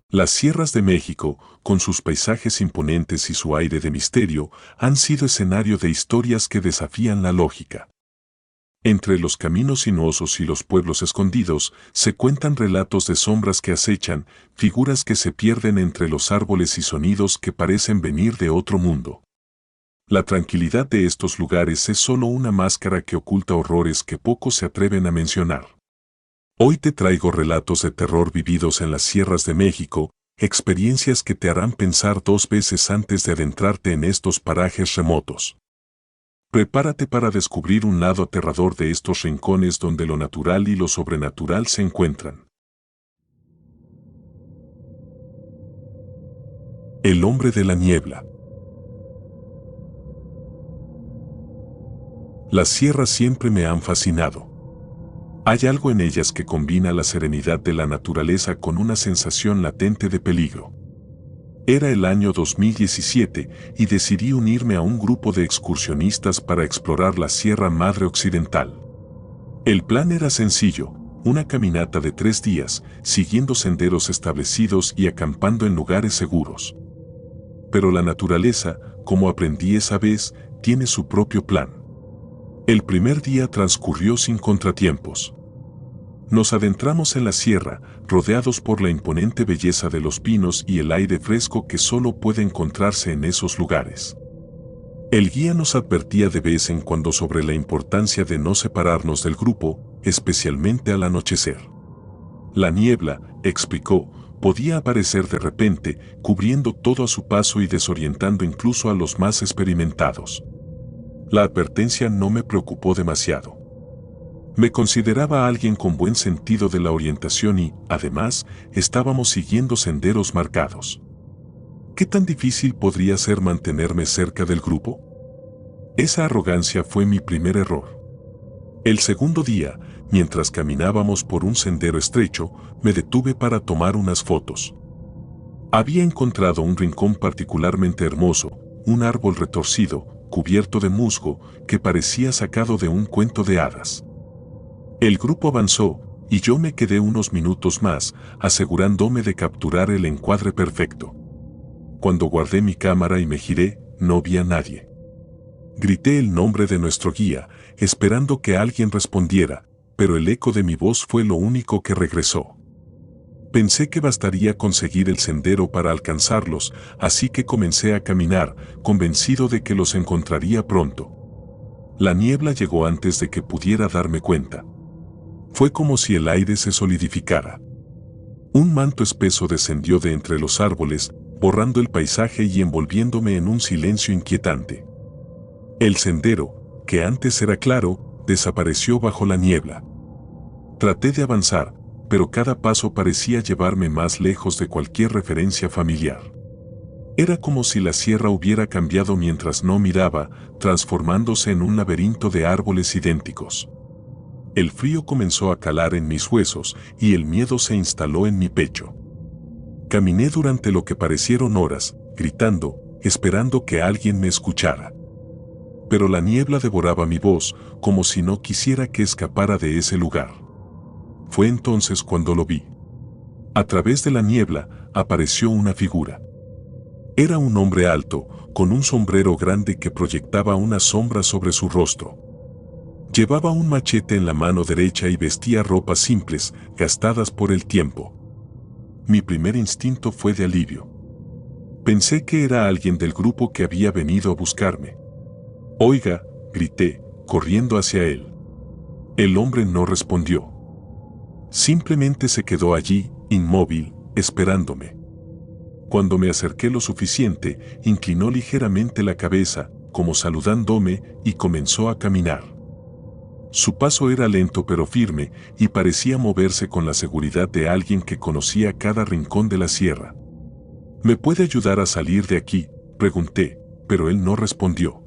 Las sierras de México, con sus paisajes imponentes y su aire de misterio, han sido escenario de historias que desafían la lógica. Entre los caminos sinuosos y los pueblos escondidos, se cuentan relatos de sombras que acechan, figuras que se pierden entre los árboles y sonidos que parecen venir de otro mundo. La tranquilidad de estos lugares es solo una máscara que oculta horrores que pocos se atreven a mencionar. Hoy te traigo relatos de terror vividos en las sierras de México, experiencias que te harán pensar dos veces antes de adentrarte en estos parajes remotos. Prepárate para descubrir un lado aterrador de estos rincones donde lo natural y lo sobrenatural se encuentran. El hombre de la niebla. Las sierras siempre me han fascinado. Hay algo en ellas que combina la serenidad de la naturaleza con una sensación latente de peligro. Era el año 2017 y decidí unirme a un grupo de excursionistas para explorar la Sierra Madre Occidental. El plan era sencillo, una caminata de 3 días, siguiendo senderos establecidos y acampando en lugares seguros. Pero la naturaleza, como aprendí esa vez, tiene su propio plan. El primer día transcurrió sin contratiempos. Nos adentramos en la sierra, rodeados por la imponente belleza de los pinos y el aire fresco que solo puede encontrarse en esos lugares. El guía nos advertía de vez en cuando sobre la importancia de no separarnos del grupo, especialmente al anochecer. La niebla, explicó, podía aparecer de repente, cubriendo todo a su paso y desorientando incluso a los más experimentados. La advertencia no me preocupó demasiado. Me consideraba alguien con buen sentido de la orientación y, además, estábamos siguiendo senderos marcados. ¿Qué tan difícil podría ser mantenerme cerca del grupo? Esa arrogancia fue mi primer error. El segundo día, mientras caminábamos por un sendero estrecho, me detuve para tomar unas fotos. Había encontrado un rincón particularmente hermoso, un árbol retorcido, cubierto de musgo, que parecía sacado de un cuento de hadas. El grupo avanzó, y yo me quedé unos minutos más, asegurándome de capturar el encuadre perfecto. Cuando guardé mi cámara y me giré, no vi a nadie. Grité el nombre de nuestro guía, esperando que alguien respondiera, pero el eco de mi voz fue lo único que regresó. Pensé que bastaría conseguir el sendero para alcanzarlos, así que comencé a caminar, convencido de que los encontraría pronto. La niebla llegó antes de que pudiera darme cuenta. Fue como si el aire se solidificara. Un manto espeso descendió de entre los árboles, borrando el paisaje y envolviéndome en un silencio inquietante. El sendero, que antes era claro, desapareció bajo la niebla. Traté de avanzar, pero cada paso parecía llevarme más lejos de cualquier referencia familiar. Era como si la sierra hubiera cambiado mientras no miraba, transformándose en un laberinto de árboles idénticos. El frío comenzó a calar en mis huesos y el miedo se instaló en mi pecho. Caminé durante lo que parecieron horas, gritando, esperando que alguien me escuchara. Pero la niebla devoraba mi voz, como si no quisiera que escapara de ese lugar. Fue entonces cuando lo vi. A través de la niebla apareció una figura. Era un hombre alto, con un sombrero grande que proyectaba una sombra sobre su rostro. Llevaba un machete en la mano derecha y vestía ropas simples, gastadas por el tiempo. Mi primer instinto fue de alivio. Pensé que era alguien del grupo que había venido a buscarme. «Oiga», grité, corriendo hacia él. El hombre no respondió. Simplemente se quedó allí, inmóvil, esperándome. Cuando me acerqué lo suficiente, inclinó ligeramente la cabeza, como saludándome, y comenzó a caminar. Su paso era lento pero firme, y parecía moverse con la seguridad de alguien que conocía cada rincón de la sierra. «¿Me puede ayudar a salir de aquí?», pregunté, pero él no respondió.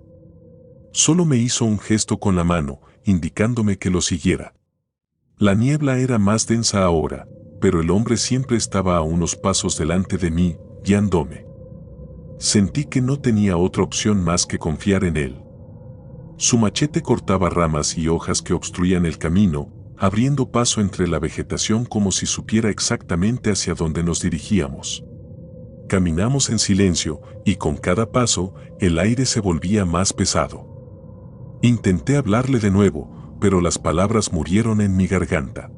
Solo me hizo un gesto con la mano, indicándome que lo siguiera. La niebla era más densa ahora, pero el hombre siempre estaba a unos pasos delante de mí, guiándome. Sentí que no tenía otra opción más que confiar en él. Su machete cortaba ramas y hojas que obstruían el camino, abriendo paso entre la vegetación como si supiera exactamente hacia dónde nos dirigíamos. Caminamos en silencio, y con cada paso, el aire se volvía más pesado. Intenté hablarle de nuevo, pero las palabras murieron en mi garganta.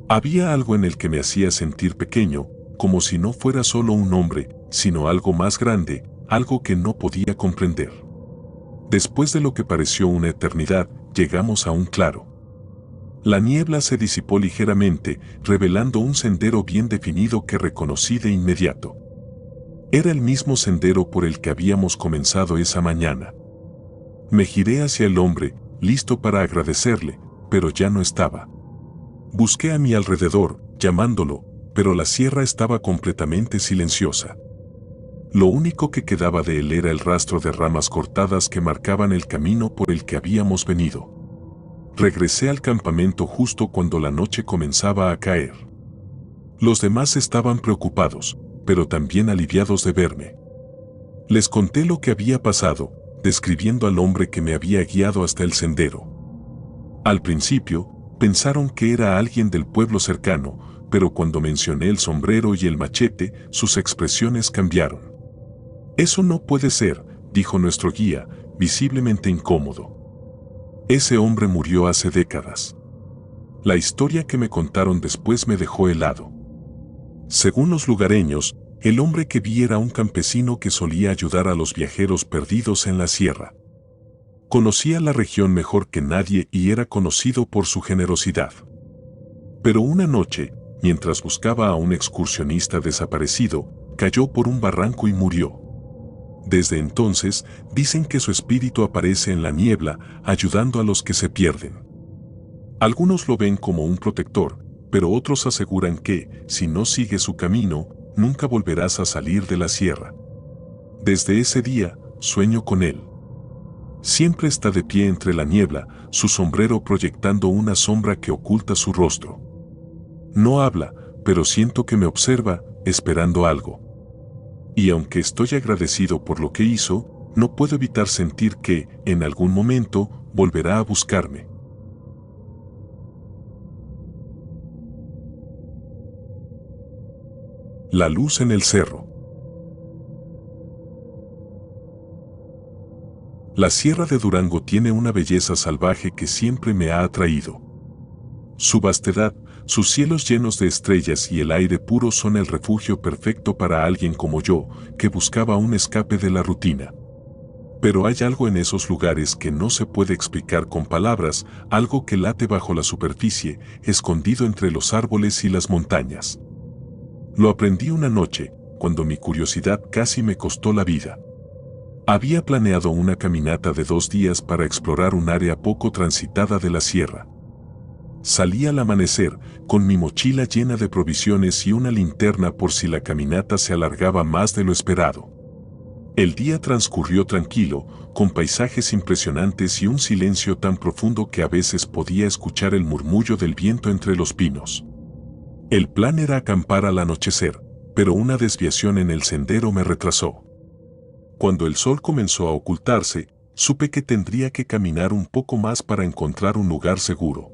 Había algo en el que me hacía sentir pequeño, como si no fuera solo un hombre, sino algo más grande, algo que no podía comprender. Después de lo que pareció una eternidad, llegamos a un claro. La niebla se disipó ligeramente, revelando un sendero bien definido que reconocí de inmediato. Era el mismo sendero por el que habíamos comenzado esa mañana. Me giré hacia el hombre, listo para agradecerle, pero ya no estaba. Busqué a mi alrededor, llamándolo, pero la sierra estaba completamente silenciosa. Lo único que quedaba de él era el rastro de ramas cortadas que marcaban el camino por el que habíamos venido. Regresé al campamento justo cuando la noche comenzaba a caer. Los demás estaban preocupados, pero también aliviados de verme. Les conté lo que había pasado, describiendo al hombre que me había guiado hasta el sendero. Al principio, pensaron que era alguien del pueblo cercano, pero cuando mencioné el sombrero y el machete, sus expresiones cambiaron. «Eso no puede ser», dijo nuestro guía, visiblemente incómodo. «Ese hombre murió hace décadas». La historia que me contaron después me dejó helado. Según los lugareños, el hombre que vi era un campesino que solía ayudar a los viajeros perdidos en la sierra. Conocía la región mejor que nadie y era conocido por su generosidad. Pero una noche, mientras buscaba a un excursionista desaparecido, cayó por un barranco y murió. Desde entonces, dicen que su espíritu aparece en la niebla, ayudando a los que se pierden. Algunos lo ven como un protector, pero otros aseguran que, si no sigues su camino, nunca volverás a salir de la sierra. Desde ese día, sueño con él. Siempre está de pie entre la niebla, su sombrero proyectando una sombra que oculta su rostro. No habla, pero siento que me observa, esperando algo. Y aunque estoy agradecido por lo que hizo, no puedo evitar sentir que, en algún momento, volverá a buscarme. La luz en el cerro. La sierra de Durango tiene una belleza salvaje que siempre me ha atraído. Su vastedad, sus cielos llenos de estrellas y el aire puro son el refugio perfecto para alguien como yo, que buscaba un escape de la rutina. Pero hay algo en esos lugares que no se puede explicar con palabras, algo que late bajo la superficie, escondido entre los árboles y las montañas. Lo aprendí una noche, cuando mi curiosidad casi me costó la vida. Había planeado una caminata de 2 días para explorar un área poco transitada de la sierra. Salí al amanecer, con mi mochila llena de provisiones y una linterna por si la caminata se alargaba más de lo esperado. El día transcurrió tranquilo, con paisajes impresionantes y un silencio tan profundo que a veces podía escuchar el murmullo del viento entre los pinos. El plan era acampar al anochecer, pero una desviación en el sendero me retrasó. Cuando el sol comenzó a ocultarse, supe que tendría que caminar un poco más para encontrar un lugar seguro.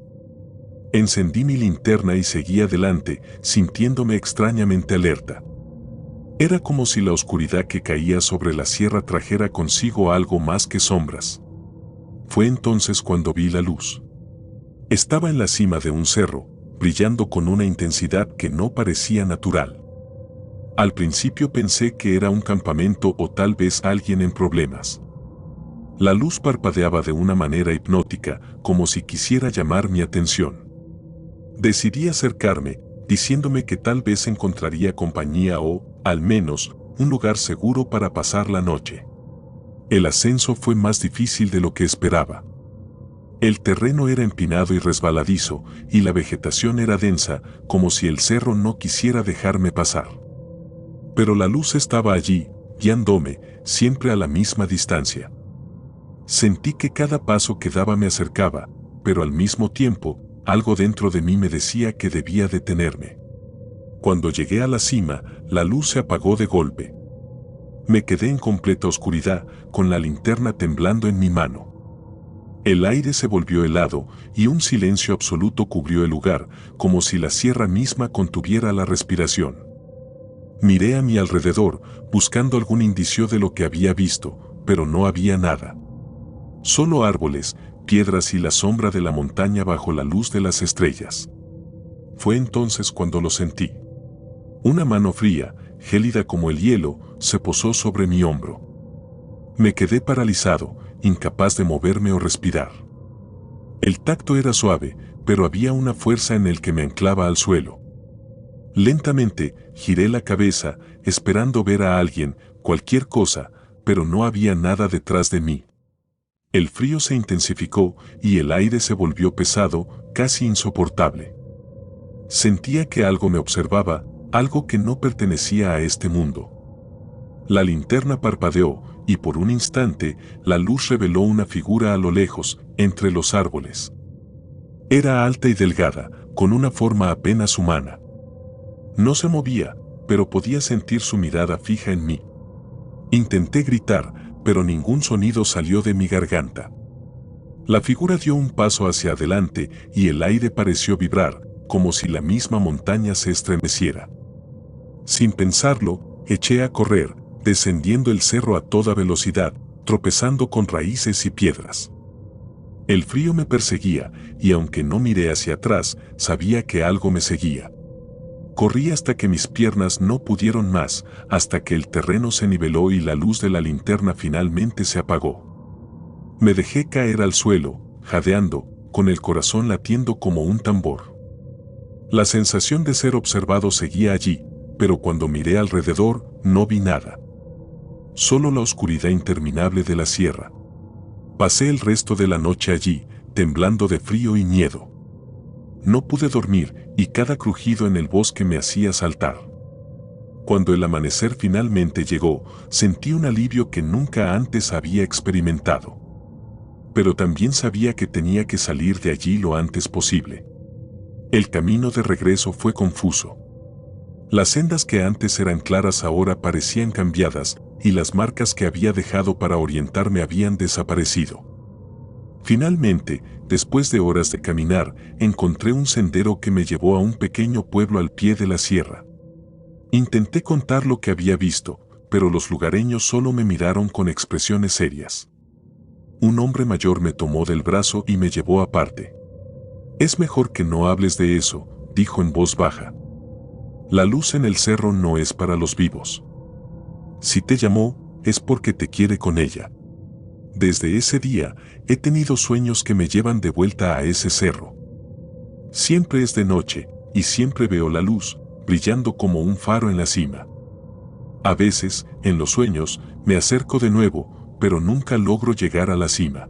Encendí mi linterna y seguí adelante, sintiéndome extrañamente alerta. Era como si la oscuridad que caía sobre la sierra trajera consigo algo más que sombras. Fue entonces cuando vi la luz. Estaba en la cima de un cerro, brillando con una intensidad que no parecía natural. Al principio pensé que era un campamento o tal vez alguien en problemas. La luz parpadeaba de una manera hipnótica, como si quisiera llamar mi atención. Decidí acercarme, diciéndome que tal vez encontraría compañía o, al menos, un lugar seguro para pasar la noche. El ascenso fue más difícil de lo que esperaba. El terreno era empinado y resbaladizo, y la vegetación era densa, como si el cerro no quisiera dejarme pasar. Pero la luz estaba allí, guiándome, siempre a la misma distancia. Sentí que cada paso que daba me acercaba, pero al mismo tiempo, algo dentro de mí me decía que debía detenerme. Cuando llegué a la cima, la luz se apagó de golpe. Me quedé en completa oscuridad, con la linterna temblando en mi mano. El aire se volvió helado y un silencio absoluto cubrió el lugar, como si la sierra misma contuviera la respiración. Miré a mi alrededor, buscando algún indicio de lo que había visto, pero no había nada. Solo árboles, piedras y la sombra de la montaña bajo la luz de las estrellas. Fue entonces cuando lo sentí. Una mano fría, gélida como el hielo, se posó sobre mi hombro. Me quedé paralizado, incapaz de moverme o respirar. El tacto era suave, pero había una fuerza en el que me anclaba al suelo. Lentamente, giré la cabeza, esperando ver a alguien, cualquier cosa, pero no había nada detrás de mí. El frío se intensificó y el aire se volvió pesado, casi insoportable. Sentía que algo me observaba, algo que no pertenecía a este mundo. La linterna parpadeó y por un instante la luz reveló una figura a lo lejos, entre los árboles. Era alta y delgada, con una forma apenas humana. No se movía, pero podía sentir su mirada fija en mí. Intenté gritar, pero ningún sonido salió de mi garganta. La figura dio un paso hacia adelante y el aire pareció vibrar, como si la misma montaña se estremeciera. Sin pensarlo, eché a correr, descendiendo el cerro a toda velocidad, tropezando con raíces y piedras. El frío me perseguía, y aunque no miré hacia atrás, sabía que algo me seguía. Corrí hasta que mis piernas no pudieron más, hasta que el terreno se niveló y la luz de la linterna finalmente se apagó. Me dejé caer al suelo, jadeando, con el corazón latiendo como un tambor. La sensación de ser observado seguía allí, pero cuando miré alrededor, no vi nada. Solo la oscuridad interminable de la sierra. Pasé el resto de la noche allí, temblando de frío y miedo. No pude dormir y cada crujido en el bosque me hacía saltar. Cuando el amanecer finalmente llegó, sentí un alivio que nunca antes había experimentado. Pero también sabía que tenía que salir de allí lo antes posible. El camino de regreso fue confuso. Las sendas que antes eran claras ahora parecían cambiadas, y las marcas que había dejado para orientarme habían desaparecido. Finalmente, después de horas de caminar, encontré un sendero que me llevó a un pequeño pueblo al pie de la sierra. Intenté contar lo que había visto, pero los lugareños solo me miraron con expresiones serias. Un hombre mayor me tomó del brazo y me llevó aparte. «Es mejor que no hables de eso», dijo en voz baja. «La luz en el cerro no es para los vivos. Si te llamó, es porque te quiere con ella». Desde ese día, he tenido sueños que me llevan de vuelta a ese cerro. Siempre es de noche, y siempre veo la luz, brillando como un faro en la cima. A veces, en los sueños, me acerco de nuevo, pero nunca logro llegar a la cima.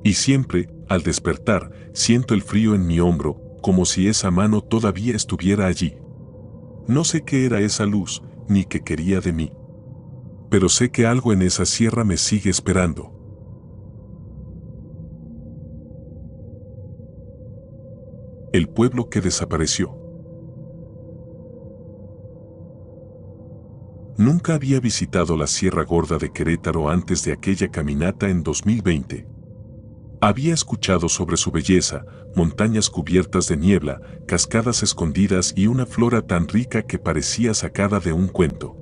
Y siempre, al despertar, siento el frío en mi hombro, como si esa mano todavía estuviera allí. No sé qué era esa luz, ni qué quería de mí. Pero sé que algo en esa sierra me sigue esperando. El pueblo que desapareció. Nunca había visitado la Sierra Gorda de Querétaro antes de aquella caminata en 2020. Había escuchado sobre su belleza, montañas cubiertas de niebla, cascadas escondidas y una flora tan rica que parecía sacada de un cuento.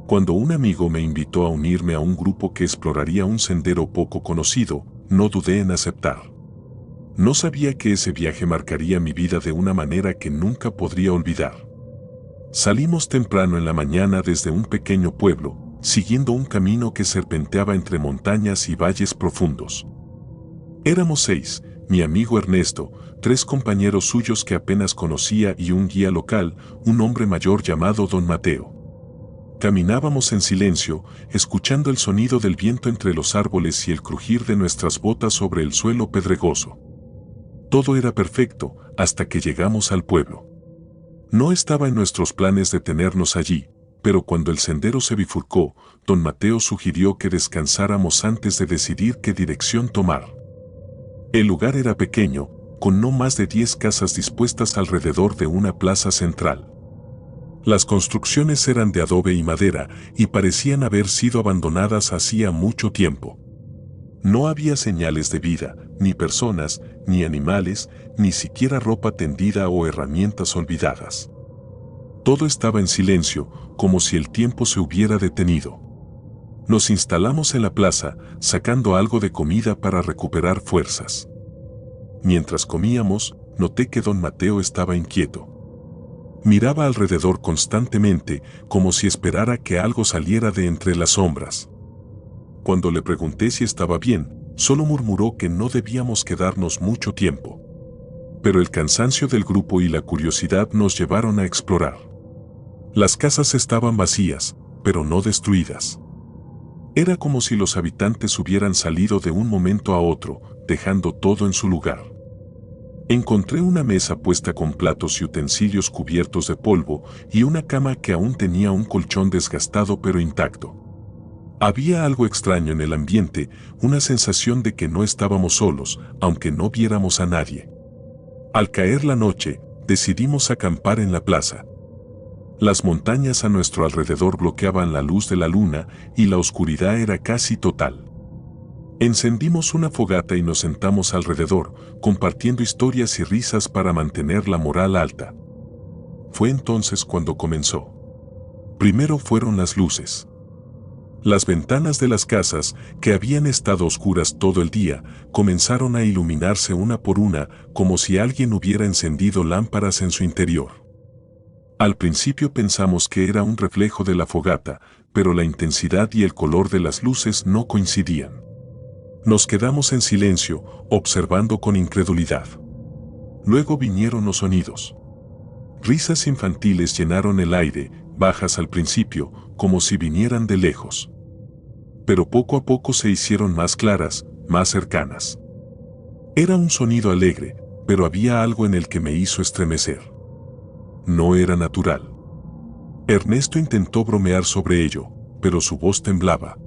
Cuando un amigo me invitó a unirme a un grupo que exploraría un sendero poco conocido, no dudé en aceptar. No sabía que ese viaje marcaría mi vida de una manera que nunca podría olvidar. Salimos temprano en la mañana desde un pequeño pueblo, siguiendo un camino que serpenteaba entre montañas y valles profundos. Éramos 6, mi amigo Ernesto, 3 compañeros suyos que apenas conocía y un guía local, un hombre mayor llamado Don Mateo. Caminábamos en silencio, escuchando el sonido del viento entre los árboles y el crujir de nuestras botas sobre el suelo pedregoso. Todo era perfecto, hasta que llegamos al pueblo. No estaba en nuestros planes detenernos allí, pero cuando el sendero se bifurcó, Don Mateo sugirió que descansáramos antes de decidir qué dirección tomar. El lugar era pequeño, con no más de 10 casas dispuestas alrededor de una plaza central. Las construcciones eran de adobe y madera y parecían haber sido abandonadas hacía mucho tiempo. No había señales de vida, ni personas, ni animales, ni siquiera ropa tendida o herramientas olvidadas. Todo estaba en silencio, como si el tiempo se hubiera detenido. Nos instalamos en la plaza, sacando algo de comida para recuperar fuerzas. Mientras comíamos, noté que don Mateo estaba inquieto. Miraba alrededor constantemente, como si esperara que algo saliera de entre las sombras. Cuando le pregunté si estaba bien, solo murmuró que no debíamos quedarnos mucho tiempo. Pero el cansancio del grupo y la curiosidad nos llevaron a explorar. Las casas estaban vacías, pero no destruidas. Era como si los habitantes hubieran salido de un momento a otro, dejando todo en su lugar. Encontré una mesa puesta con platos y utensilios cubiertos de polvo y una cama que aún tenía un colchón desgastado pero intacto. Había algo extraño en el ambiente, una sensación de que no estábamos solos, aunque no viéramos a nadie. Al caer la noche, decidimos acampar en la plaza. Las montañas a nuestro alrededor bloqueaban la luz de la luna y la oscuridad era casi total. Encendimos una fogata y nos sentamos alrededor, compartiendo historias y risas para mantener la moral alta. Fue entonces cuando comenzó. Primero fueron las luces. Las ventanas de las casas, que habían estado oscuras todo el día, comenzaron a iluminarse una por una, como si alguien hubiera encendido lámparas en su interior. Al principio pensamos que era un reflejo de la fogata, pero la intensidad y el color de las luces no coincidían. Nos quedamos en silencio, observando con incredulidad. Luego vinieron los sonidos. Risas infantiles llenaron el aire, bajas al principio, como si vinieran de lejos. Pero poco a poco se hicieron más claras, más cercanas. Era un sonido alegre, pero había algo en el que me hizo estremecer. No era natural. Ernesto intentó bromear sobre ello, pero su voz temblaba.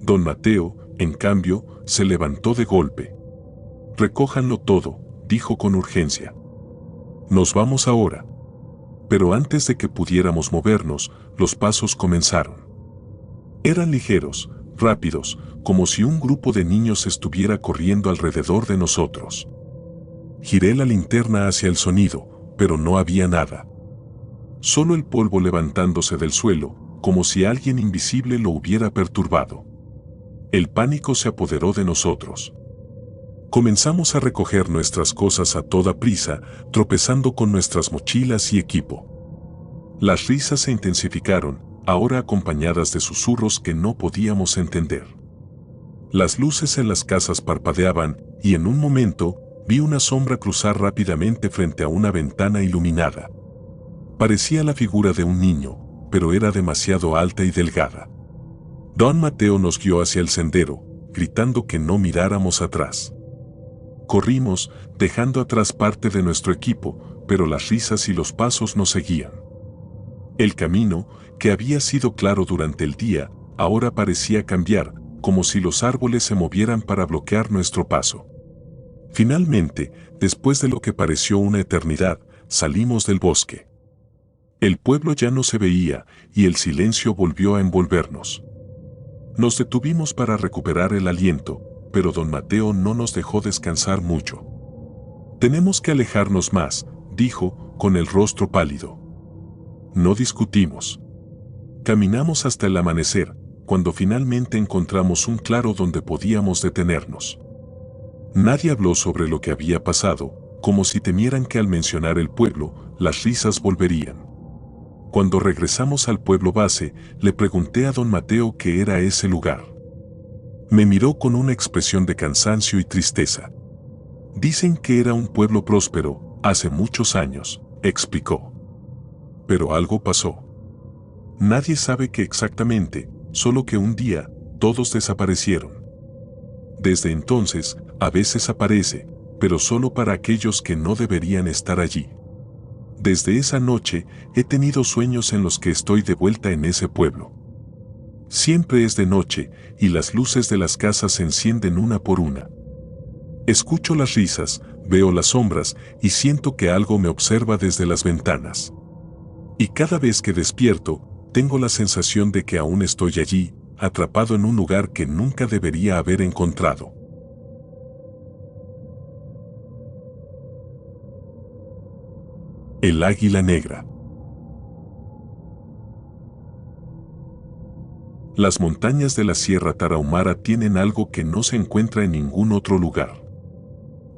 Don Mateo, en cambio, se levantó de golpe. «Recójanlo todo», dijo con urgencia. «Nos vamos ahora». Pero antes de que pudiéramos movernos, los pasos comenzaron. Eran ligeros, rápidos, como si un grupo de niños estuviera corriendo alrededor de nosotros. Giré la linterna hacia el sonido, pero no había nada. Solo el polvo levantándose del suelo, como si alguien invisible lo hubiera perturbado. El pánico se apoderó de nosotros. Comenzamos a recoger nuestras cosas a toda prisa, tropezando con nuestras mochilas y equipo. Las risas se intensificaron, ahora acompañadas de susurros que no podíamos entender. Las luces en las casas parpadeaban, y en un momento, vi una sombra cruzar rápidamente frente a una ventana iluminada. Parecía la figura de un niño, pero era demasiado alta y delgada. Don Mateo nos guió hacia el sendero, gritando que no miráramos atrás. Corrimos, dejando atrás parte de nuestro equipo, pero las risas y los pasos nos seguían. El camino, que había sido claro durante el día, ahora parecía cambiar, como si los árboles se movieran para bloquear nuestro paso. Finalmente, después de lo que pareció una eternidad, salimos del bosque. El pueblo ya no se veía, y el silencio volvió a envolvernos. Nos detuvimos para recuperar el aliento, pero don Mateo no nos dejó descansar mucho. «Tenemos que alejarnos más», dijo, con el rostro pálido. No discutimos. Caminamos hasta el amanecer, cuando finalmente encontramos un claro donde podíamos detenernos. Nadie habló sobre lo que había pasado, como si temieran que al mencionar el pueblo, las risas volverían. Cuando regresamos al pueblo base, le pregunté a don Mateo qué era ese lugar. Me miró con una expresión de cansancio y tristeza. «Dicen que era un pueblo próspero, hace muchos años», explicó. «Pero algo pasó. Nadie sabe qué exactamente, solo que un día, todos desaparecieron. Desde entonces, a veces aparece, pero solo para aquellos que no deberían estar allí. Desde esa noche, he tenido sueños en los que estoy de vuelta en ese pueblo. Siempre es de noche, y las luces de las casas se encienden una por una. Escucho las risas, veo las sombras, y siento que algo me observa desde las ventanas. Y cada vez que despierto, tengo la sensación de que aún estoy allí, atrapado en un lugar que nunca debería haber encontrado. El águila negra. Las montañas de la Sierra Tarahumara tienen algo que no se encuentra en ningún otro lugar.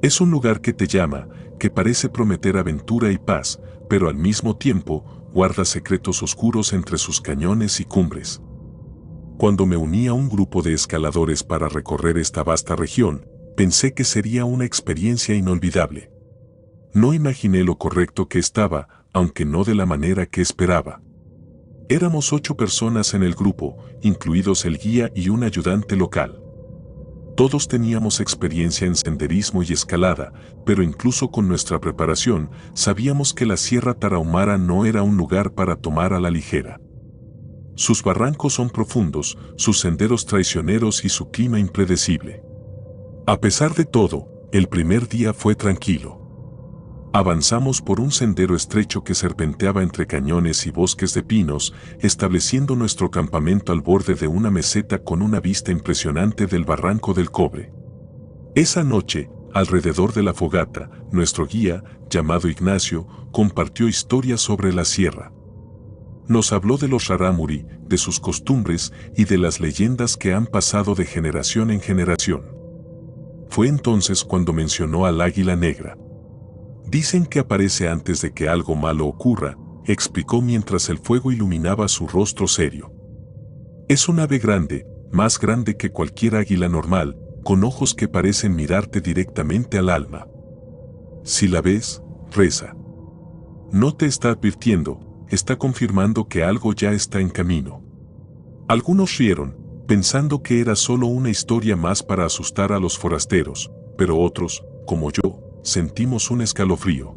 Es un lugar que te llama, que parece prometer aventura y paz, pero al mismo tiempo guarda secretos oscuros entre sus cañones y cumbres. Cuando me uní a un grupo de escaladores para recorrer esta vasta región, pensé que sería una experiencia inolvidable. No imaginé lo correcto que estaba, aunque no de la manera que esperaba. Éramos 8 personas en el grupo, incluidos el guía y un ayudante local. Todos teníamos experiencia en senderismo y escalada, pero incluso con nuestra preparación, sabíamos que la Sierra Tarahumara no era un lugar para tomar a la ligera. Sus barrancos son profundos, sus senderos traicioneros y su clima impredecible. A pesar de todo, el primer día fue tranquilo. Avanzamos por un sendero estrecho que serpenteaba entre cañones y bosques de pinos, estableciendo nuestro campamento al borde de una meseta con una vista impresionante del Barranco del Cobre. Esa noche, alrededor de la fogata, nuestro guía, llamado Ignacio, compartió historias sobre la sierra. Nos habló de los rarámuri, de sus costumbres y de las leyendas que han pasado de generación en generación. Fue entonces cuando mencionó al águila negra. Dicen que aparece antes de que algo malo ocurra, explicó mientras el fuego iluminaba su rostro serio. Es un ave grande, más grande que cualquier águila normal, con ojos que parecen mirarte directamente al alma. Si la ves, reza. No te está advirtiendo, está confirmando que algo ya está en camino. Algunos rieron, pensando que era solo una historia más para asustar a los forasteros, pero otros, como yo, sentimos un escalofrío.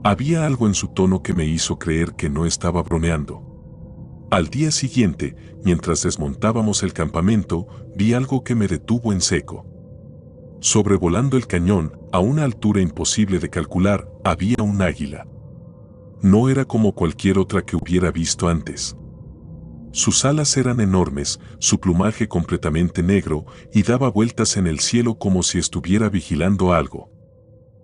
Había algo en su tono que me hizo creer que no estaba bromeando. Al día siguiente, mientras desmontábamos el campamento, vi algo que me detuvo en seco. Sobrevolando el cañón, a una altura imposible de calcular, había un águila. No era como cualquier otra que hubiera visto antes. Sus alas eran enormes, su plumaje completamente negro, y daba vueltas en el cielo como si estuviera vigilando algo.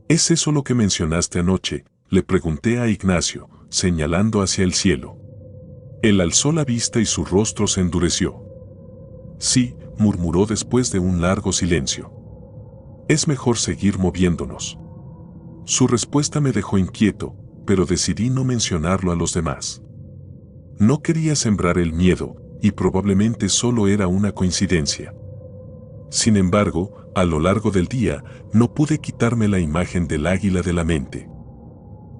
¿Es eso lo que mencionaste anoche?, le pregunté a Ignacio, señalando hacia el cielo. Él alzó la vista y su rostro se endureció. Sí, murmuró después de un largo silencio. Es mejor seguir moviéndonos. Su respuesta me dejó inquieto, pero decidí no mencionarlo a los demás. No quería sembrar el miedo, y probablemente solo era una coincidencia. Sin embargo, a lo largo del día, no pude quitarme la imagen del águila de la mente.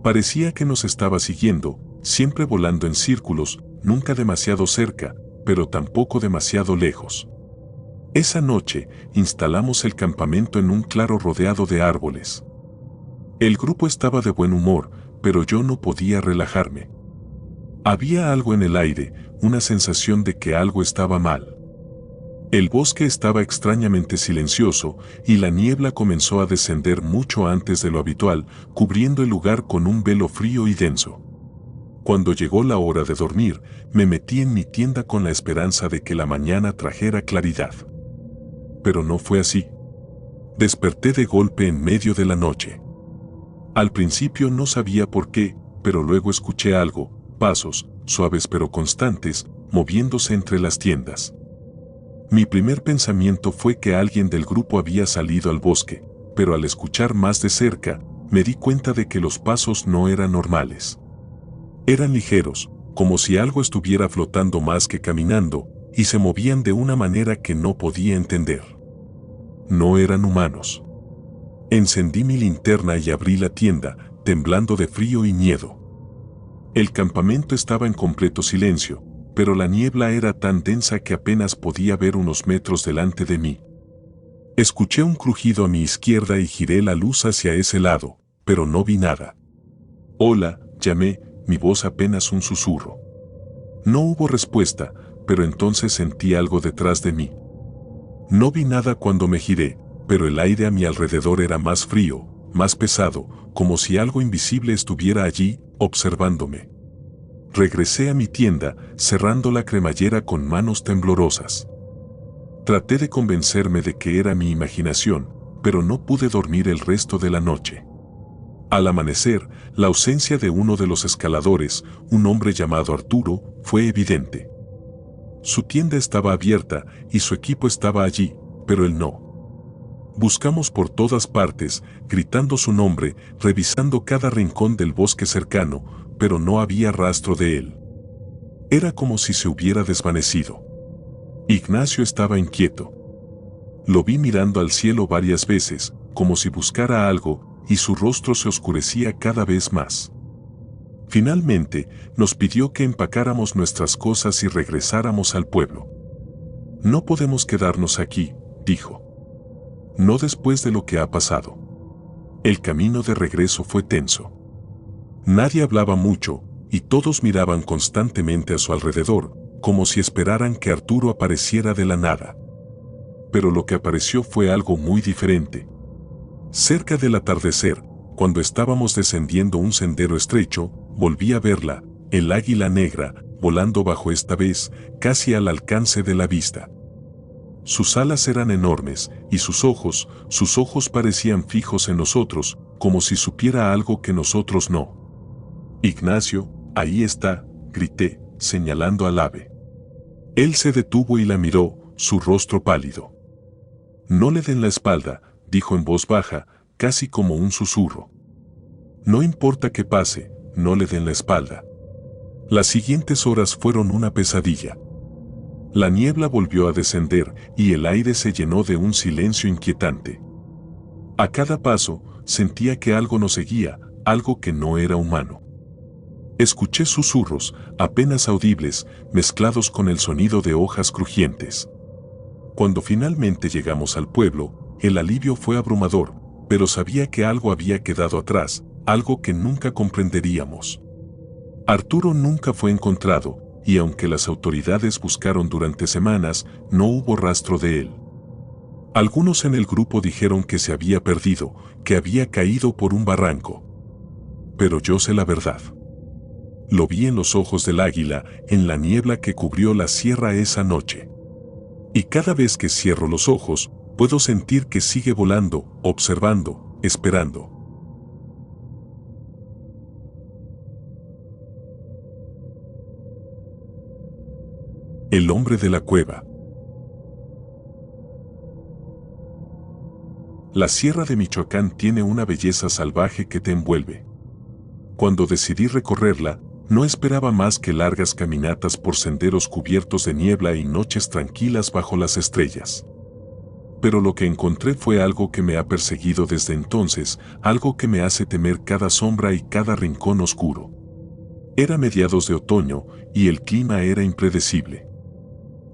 Parecía que nos estaba siguiendo, siempre volando en círculos, nunca demasiado cerca, pero tampoco demasiado lejos. Esa noche, instalamos el campamento en un claro rodeado de árboles. El grupo estaba de buen humor, pero yo no podía relajarme. Había algo en el aire, una sensación de que algo estaba mal. El bosque estaba extrañamente silencioso y la niebla comenzó a descender mucho antes de lo habitual, cubriendo el lugar con un velo frío y denso. Cuando llegó la hora de dormir, me metí en mi tienda con la esperanza de que la mañana trajera claridad. Pero no fue así. Desperté de golpe en medio de la noche. Al principio no sabía por qué, pero luego escuché algo, pasos, suaves pero constantes, moviéndose entre las tiendas. Mi primer pensamiento fue que alguien del grupo había salido al bosque, pero al escuchar más de cerca, me di cuenta de que los pasos no eran normales. Eran ligeros, como si algo estuviera flotando más que caminando, y se movían de una manera que no podía entender. No eran humanos. Encendí mi linterna y abrí la tienda, temblando de frío y miedo. El campamento estaba en completo silencio, pero la niebla era tan densa que apenas podía ver unos metros delante de mí. Escuché un crujido a mi izquierda y giré la luz hacia ese lado, pero no vi nada. «Hola», llamé, mi voz apenas un susurro. No hubo respuesta, pero entonces sentí algo detrás de mí. No vi nada cuando me giré, pero el aire a mi alrededor era más frío, más pesado, como si algo invisible estuviera allí, observándome. Regresé a mi tienda, cerrando la cremallera con manos temblorosas. Traté de convencerme de que era mi imaginación, pero no pude dormir el resto de la noche. Al amanecer, la ausencia de uno de los escaladores, un hombre llamado Arturo, fue evidente. Su tienda estaba abierta y su equipo estaba allí, pero él no. Buscamos por todas partes, gritando su nombre, revisando cada rincón del bosque cercano, pero no había rastro de él. Era como si se hubiera desvanecido. Ignacio estaba inquieto. Lo vi mirando al cielo varias veces, como si buscara algo, y su rostro se oscurecía cada vez más. Finalmente, nos pidió que empacáramos nuestras cosas y regresáramos al pueblo. No podemos quedarnos aquí, dijo. No después de lo que ha pasado. El camino de regreso fue tenso. Nadie hablaba mucho, y todos miraban constantemente a su alrededor, como si esperaran que Arturo apareciera de la nada. Pero lo que apareció fue algo muy diferente. Cerca del atardecer, cuando estábamos descendiendo un sendero estrecho, volví a verla, el águila negra, volando bajo esta vez, casi al alcance de la vista. Sus alas eran enormes, y sus ojos parecían fijos en nosotros, como si supiera algo que nosotros no. Ignacio, ahí está, grité, señalando al ave. Él se detuvo y la miró, su rostro pálido. No le den la espalda, dijo en voz baja, casi como un susurro. No importa qué pase, no le den la espalda. Las siguientes horas fueron una pesadilla. La niebla volvió a descender y el aire se llenó de un silencio inquietante. A cada paso, sentía que algo nos seguía, algo que no era humano. Escuché susurros, apenas audibles, mezclados con el sonido de hojas crujientes. Cuando finalmente llegamos al pueblo, el alivio fue abrumador, pero sabía que algo había quedado atrás, algo que nunca comprenderíamos. Arturo nunca fue encontrado, y aunque las autoridades buscaron durante semanas, no hubo rastro de él. Algunos en el grupo dijeron que se había perdido, que había caído por un barranco. Pero yo sé la verdad. Lo vi en los ojos del águila, en la niebla que cubrió la sierra esa noche. Y cada vez que cierro los ojos, puedo sentir que sigue volando, observando, esperando. El hombre de la cueva. La sierra de Michoacán tiene una belleza salvaje que te envuelve. Cuando decidí recorrerla, no esperaba más que largas caminatas por senderos cubiertos de niebla y noches tranquilas bajo las estrellas. Pero lo que encontré fue algo que me ha perseguido desde entonces, algo que me hace temer cada sombra y cada rincón oscuro. Era mediados de otoño y el clima era impredecible.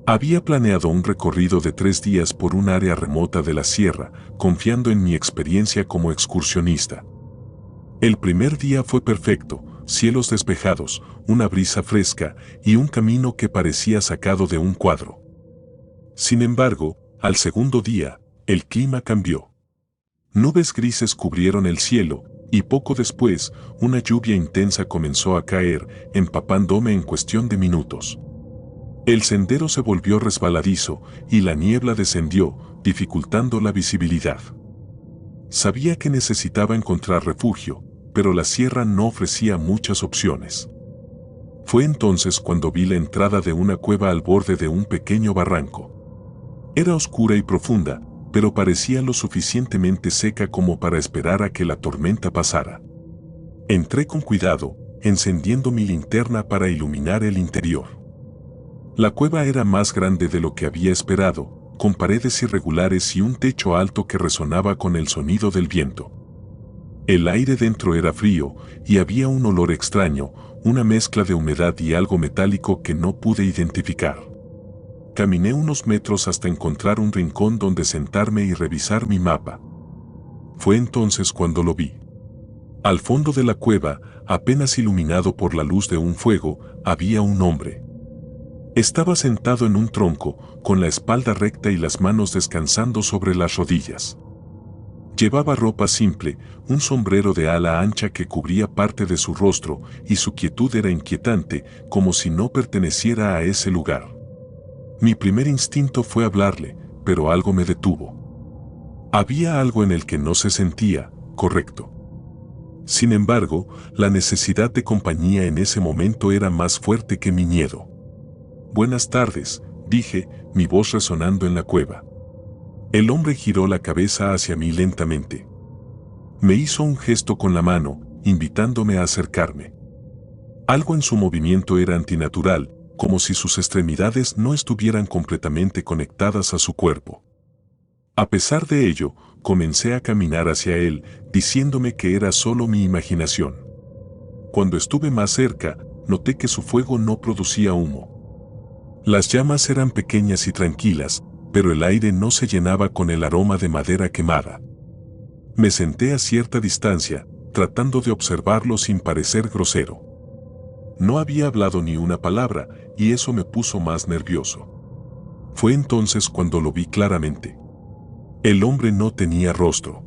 Había planeado un recorrido de 3 días por un área remota de la sierra, confiando en mi experiencia como excursionista. El primer día fue perfecto, cielos despejados, una brisa fresca y un camino que parecía sacado de un cuadro. Sin embargo, al segundo día, el clima cambió. Nubes grises cubrieron el cielo, y poco después, una lluvia intensa comenzó a caer, empapándome en cuestión de minutos. El sendero se volvió resbaladizo, y la niebla descendió, dificultando la visibilidad. Sabía que necesitaba encontrar refugio, pero la sierra no ofrecía muchas opciones. Fue entonces cuando vi la entrada de una cueva al borde de un pequeño barranco. Era oscura y profunda, pero parecía lo suficientemente seca como para esperar a que la tormenta pasara. Entré con cuidado, encendiendo mi linterna para iluminar el interior. La cueva era más grande de lo que había esperado, con paredes irregulares y un techo alto que resonaba con el sonido del viento. El aire dentro era frío, y había un olor extraño, una mezcla de humedad y algo metálico que no pude identificar. Caminé unos metros hasta encontrar un rincón donde sentarme y revisar mi mapa. Fue entonces cuando lo vi. Al fondo de la cueva, apenas iluminado por la luz de un fuego, había un hombre. Estaba sentado en un tronco, con la espalda recta y las manos descansando sobre las rodillas. Llevaba ropa simple, un sombrero de ala ancha que cubría parte de su rostro, y su quietud era inquietante, como si no perteneciera a ese lugar. Mi primer instinto fue hablarle, pero algo me detuvo. Había algo en el que no se sentía correcto. Sin embargo, la necesidad de compañía en ese momento era más fuerte que mi miedo. «Buenas tardes», dije, mi voz resonando en la cueva. El hombre giró la cabeza hacia mí lentamente. Me hizo un gesto con la mano, invitándome a acercarme. Algo en su movimiento era antinatural, como si sus extremidades no estuvieran completamente conectadas a su cuerpo. A pesar de ello, comencé a caminar hacia él, diciéndome que era solo mi imaginación. Cuando estuve más cerca, noté que su fuego no producía humo. Las llamas eran pequeñas y tranquilas, pero el aire no se llenaba con el aroma de madera quemada. Me senté a cierta distancia, tratando de observarlo sin parecer grosero. No había hablado ni una palabra, y eso me puso más nervioso. Fue entonces cuando lo vi claramente. El hombre no tenía rostro.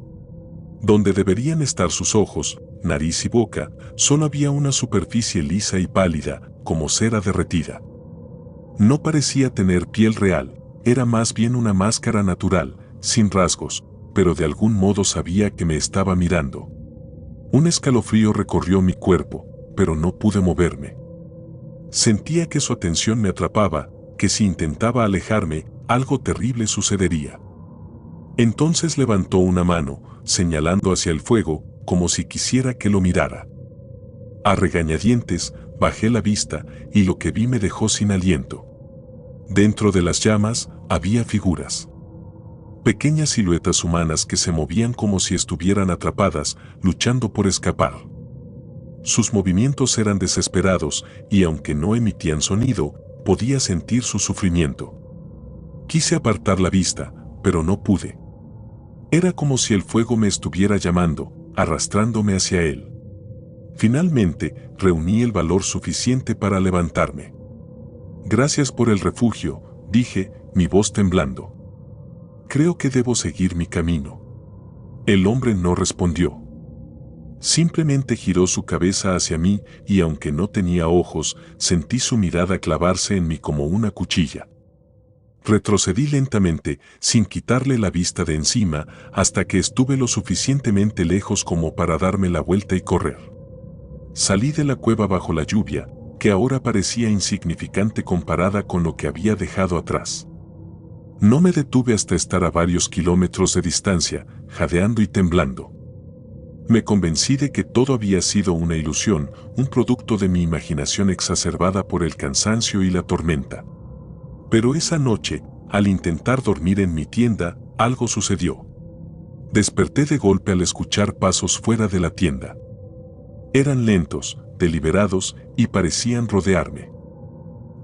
Donde deberían estar sus ojos, nariz y boca, solo había una superficie lisa y pálida, como cera derretida. No parecía tener piel real, era más bien una máscara natural, sin rasgos, pero de algún modo sabía que me estaba mirando. Un escalofrío recorrió mi cuerpo, pero no pude moverme. Sentía que su atención me atrapaba, que si intentaba alejarme, algo terrible sucedería. Entonces levantó una mano, señalando hacia el fuego, como si quisiera que lo mirara. A regañadientes, bajé la vista, y lo que vi me dejó sin aliento. Dentro de las llamas, había figuras. Pequeñas siluetas humanas que se movían como si estuvieran atrapadas, luchando por escapar. Sus movimientos eran desesperados, y aunque no emitían sonido, podía sentir su sufrimiento. Quise apartar la vista, pero no pude. Era como si el fuego me estuviera llamando, arrastrándome hacia él. Finalmente, reuní el valor suficiente para levantarme. «Gracias por el refugio», dije, mi voz temblando. «Creo que debo seguir mi camino». El hombre no respondió. Simplemente giró su cabeza hacia mí y aunque no tenía ojos, sentí su mirada clavarse en mí como una cuchilla. Retrocedí lentamente, sin quitarle la vista de encima, hasta que estuve lo suficientemente lejos como para darme la vuelta y correr. Salí de la cueva bajo la lluvia, que ahora parecía insignificante comparada con lo que había dejado atrás. No me detuve hasta estar a varios kilómetros de distancia, jadeando y temblando. Me convencí de que todo había sido una ilusión, un producto de mi imaginación exacerbada por el cansancio y la tormenta. Pero esa noche, al intentar dormir en mi tienda, algo sucedió. Desperté de golpe al escuchar pasos fuera de la tienda. Eran lentos, deliberados, y parecían rodearme.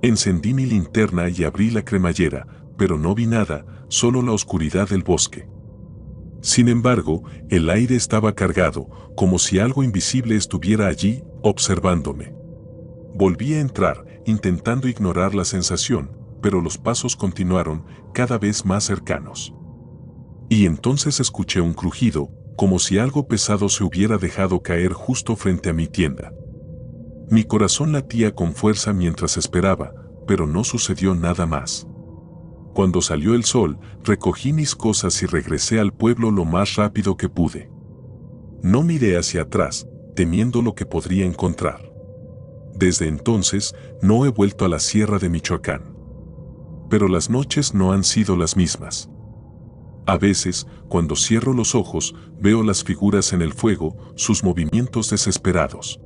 Encendí mi linterna y abrí la cremallera, pero no vi nada, solo la oscuridad del bosque. Sin embargo, el aire estaba cargado, como si algo invisible estuviera allí, observándome. Volví a entrar, intentando ignorar la sensación, pero los pasos continuaron, cada vez más cercanos. Y entonces escuché un crujido, como si algo pesado se hubiera dejado caer justo frente a mi tienda. Mi corazón latía con fuerza mientras esperaba, pero no sucedió nada más. Cuando salió el sol, recogí mis cosas y regresé al pueblo lo más rápido que pude. No miré hacia atrás, temiendo lo que podría encontrar. Desde entonces, no he vuelto a la sierra de Michoacán. Pero las noches no han sido las mismas. A veces, cuando cierro los ojos, veo las figuras en el fuego, sus movimientos desesperados.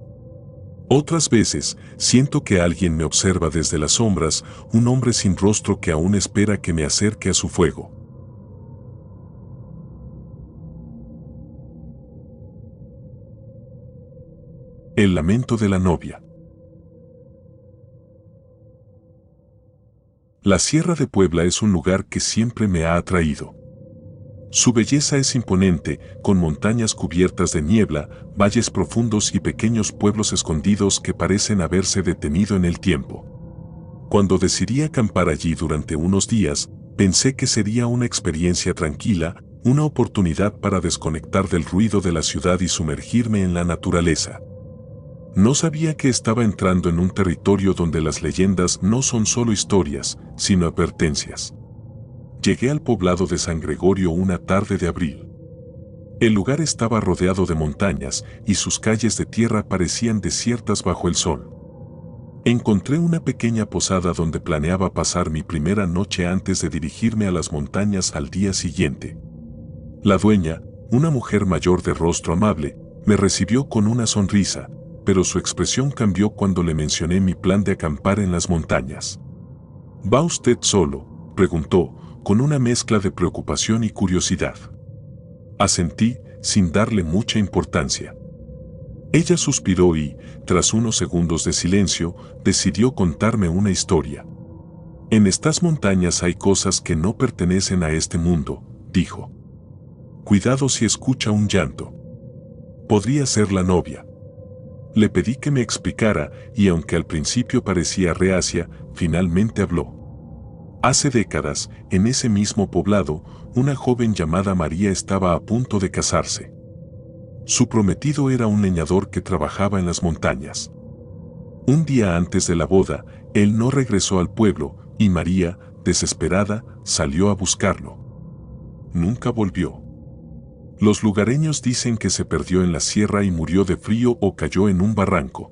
Otras veces, siento que alguien me observa desde las sombras, un hombre sin rostro que aún espera que me acerque a su fuego. El lamento de la novia. La Sierra de Puebla es un lugar que siempre me ha atraído. Su belleza es imponente, con montañas cubiertas de niebla, valles profundos y pequeños pueblos escondidos que parecen haberse detenido en el tiempo. Cuando decidí acampar allí durante unos días, pensé que sería una experiencia tranquila, una oportunidad para desconectar del ruido de la ciudad y sumergirme en la naturaleza. No sabía que estaba entrando en un territorio donde las leyendas no son solo historias, sino advertencias. Llegué al poblado de San Gregorio una tarde de abril. El lugar estaba rodeado de montañas y sus calles de tierra parecían desiertas bajo el sol. Encontré una pequeña posada donde planeaba pasar mi primera noche antes de dirigirme a las montañas al día siguiente. La dueña, una mujer mayor de rostro amable, me recibió con una sonrisa, pero su expresión cambió cuando le mencioné mi plan de acampar en las montañas. ¿Va usted solo?, preguntó, con una mezcla de preocupación y curiosidad. Asentí, sin darle mucha importancia. Ella suspiró y, tras unos segundos de silencio, decidió contarme una historia. En estas montañas hay cosas que no pertenecen a este mundo, dijo. Cuidado si escucha un llanto. Podría ser la novia. Le pedí que me explicara y aunque al principio parecía reacia, finalmente habló. Hace décadas, en ese mismo poblado, una joven llamada María estaba a punto de casarse. Su prometido era un leñador que trabajaba en las montañas. Un día antes de la boda, él no regresó al pueblo y María, desesperada, salió a buscarlo. Nunca volvió. Los lugareños dicen que se perdió en la sierra y murió de frío o cayó en un barranco.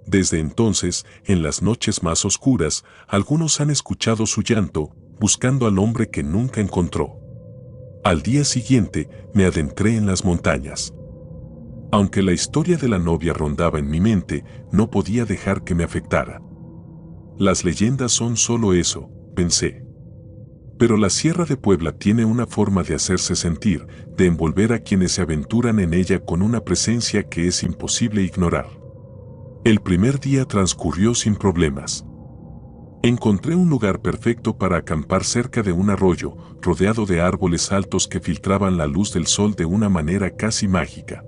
Desde entonces, en las noches más oscuras, algunos han escuchado su llanto, buscando al hombre que nunca encontró. Al día siguiente, me adentré en las montañas. Aunque la historia de la novia rondaba en mi mente, no podía dejar que me afectara. Las leyendas son solo eso, pensé. Pero la Sierra de Puebla tiene una forma de hacerse sentir, de envolver a quienes se aventuran en ella con una presencia que es imposible ignorar. El primer día transcurrió sin problemas. Encontré un lugar perfecto para acampar cerca de un arroyo, rodeado de árboles altos que filtraban la luz del sol de una manera casi mágica.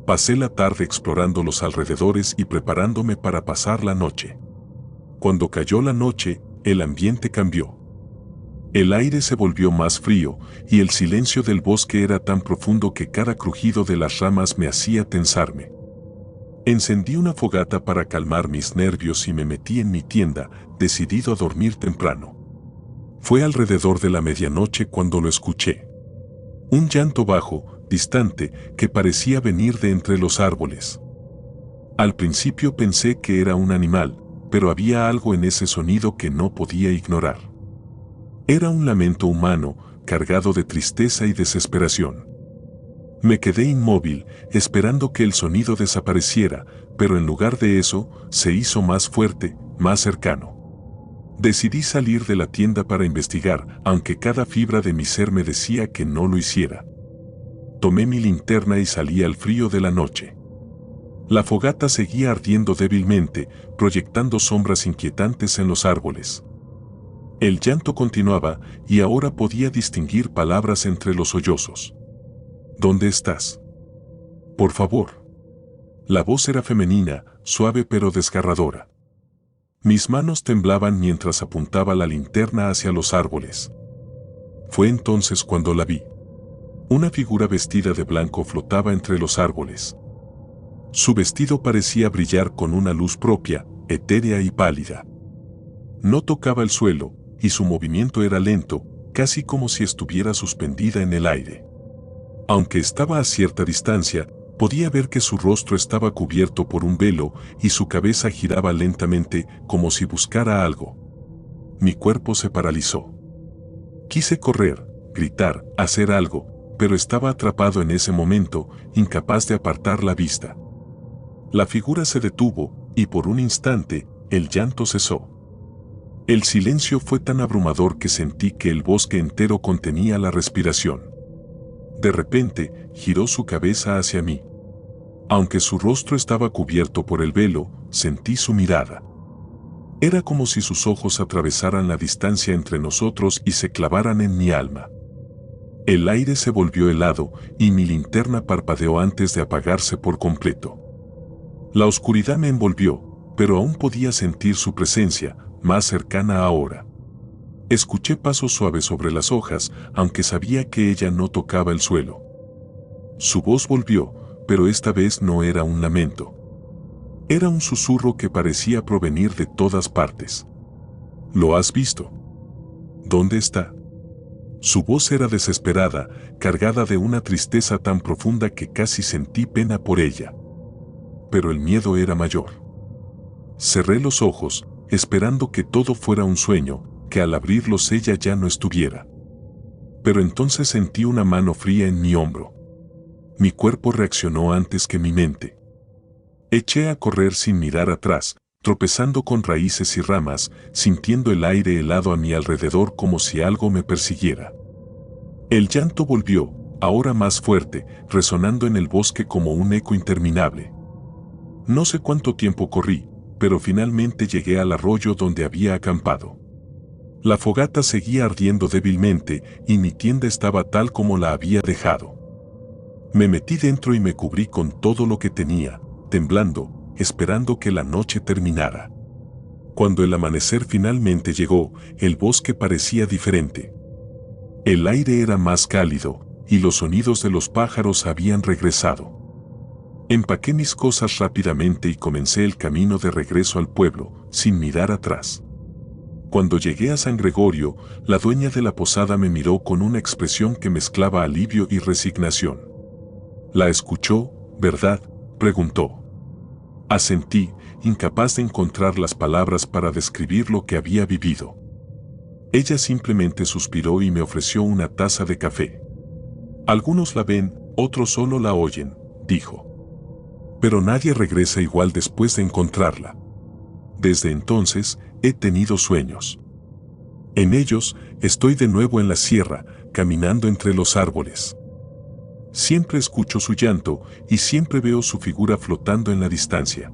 Pasé la tarde explorando los alrededores y preparándome para pasar la noche. Cuando cayó la noche, el ambiente cambió. El aire se volvió más frío y el silencio del bosque era tan profundo que cada crujido de las ramas me hacía tensarme. Encendí una fogata para calmar mis nervios y me metí en mi tienda, decidido a dormir temprano. Fue alrededor de la medianoche cuando lo escuché. Un llanto bajo, distante, que parecía venir de entre los árboles. Al principio pensé que era un animal, pero había algo en ese sonido que no podía ignorar. Era un lamento humano, cargado de tristeza y desesperación. Me quedé inmóvil, esperando que el sonido desapareciera, pero en lugar de eso, se hizo más fuerte, más cercano. Decidí salir de la tienda para investigar, aunque cada fibra de mi ser me decía que no lo hiciera. Tomé mi linterna y salí al frío de la noche. La fogata seguía ardiendo débilmente, proyectando sombras inquietantes en los árboles. El llanto continuaba y ahora podía distinguir palabras entre los sollozos. ¿Dónde estás? Por favor. La voz era femenina, suave pero desgarradora. Mis manos temblaban mientras apuntaba la linterna hacia los árboles. Fue entonces cuando la vi. Una figura vestida de blanco flotaba entre los árboles. Su vestido parecía brillar con una luz propia, etérea y pálida. No tocaba el suelo, y su movimiento era lento, casi como si estuviera suspendida en el aire. Aunque estaba a cierta distancia, podía ver que su rostro estaba cubierto por un velo y su cabeza giraba lentamente como si buscara algo. Mi cuerpo se paralizó. Quise correr, gritar, hacer algo, pero estaba atrapado en ese momento, incapaz de apartar la vista. La figura se detuvo, y por un instante, el llanto cesó. El silencio fue tan abrumador que sentí que el bosque entero contenía la respiración. De repente, giró su cabeza hacia mí. Aunque su rostro estaba cubierto por el velo, sentí su mirada. Era como si sus ojos atravesaran la distancia entre nosotros y se clavaran en mi alma. El aire se volvió helado y mi linterna parpadeó antes de apagarse por completo. La oscuridad me envolvió, pero aún podía sentir su presencia, más cercana ahora. Escuché pasos suaves sobre las hojas, aunque sabía que ella no tocaba el suelo. Su voz volvió, pero esta vez no era un lamento. Era un susurro que parecía provenir de todas partes. ¿Lo has visto? ¿Dónde está? Su voz era desesperada, cargada de una tristeza tan profunda que casi sentí pena por ella. Pero el miedo era mayor. Cerré los ojos, esperando que todo fuera un sueño, que al abrirlos ella ya no estuviera. Pero entonces sentí una mano fría en mi hombro. Mi cuerpo reaccionó antes que mi mente. Eché a correr sin mirar atrás, tropezando con raíces y ramas, sintiendo el aire helado a mi alrededor como si algo me persiguiera. El llanto volvió, ahora más fuerte, resonando en el bosque como un eco interminable. No sé cuánto tiempo corrí, pero finalmente llegué al arroyo donde había acampado. La fogata seguía ardiendo débilmente y mi tienda estaba tal como la había dejado. Me metí dentro y me cubrí con todo lo que tenía, temblando, esperando que la noche terminara. Cuando el amanecer finalmente llegó, el bosque parecía diferente. El aire era más cálido, y los sonidos de los pájaros habían regresado. Empaqué mis cosas rápidamente y comencé el camino de regreso al pueblo, sin mirar atrás. Cuando llegué a San Gregorio, la dueña de la posada me miró con una expresión que mezclaba alivio y resignación. ¿La escuchó, verdad?, preguntó. Asentí, incapaz de encontrar las palabras para describir lo que había vivido. Ella simplemente suspiró y me ofreció una taza de café. Algunos la ven, otros solo la oyen, dijo. Pero nadie regresa igual después de encontrarla. Desde entonces, he tenido sueños. En ellos, estoy de nuevo en la sierra, caminando entre los árboles. Siempre escucho su llanto y siempre veo su figura flotando en la distancia.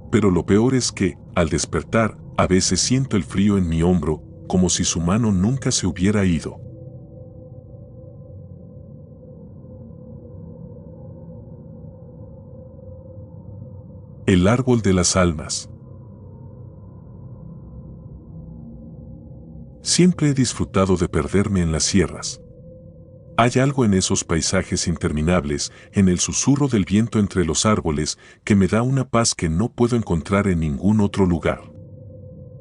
Pero lo peor es que, al despertar, a veces siento el frío en mi hombro, como si su mano nunca se hubiera ido. El árbol de las almas. Siempre he disfrutado de perderme en las sierras. Hay algo en esos paisajes interminables, en el susurro del viento entre los árboles, que me da una paz que no puedo encontrar en ningún otro lugar.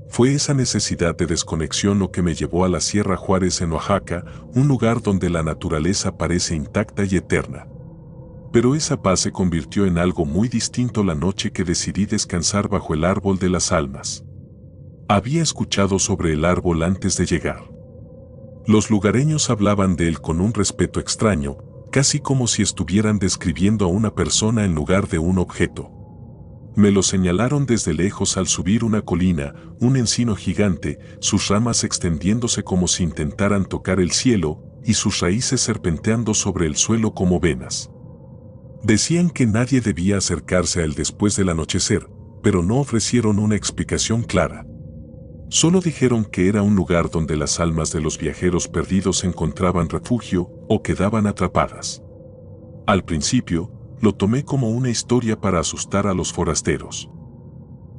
Fue esa necesidad de desconexión lo que me llevó a la Sierra Juárez en Oaxaca, un lugar donde la naturaleza parece intacta y eterna. Pero esa paz se convirtió en algo muy distinto la noche que decidí descansar bajo el árbol de las almas. Había escuchado sobre el árbol antes de llegar. Los lugareños hablaban de él con un respeto extraño, casi como si estuvieran describiendo a una persona en lugar de un objeto. Me lo señalaron desde lejos al subir una colina, un encino gigante, sus ramas extendiéndose como si intentaran tocar el cielo, y sus raíces serpenteando sobre el suelo como venas. Decían que nadie debía acercarse a él después del anochecer, pero no ofrecieron una explicación clara. Solo dijeron que era un lugar donde las almas de los viajeros perdidos encontraban refugio o quedaban atrapadas. Al principio, lo tomé como una historia para asustar a los forasteros.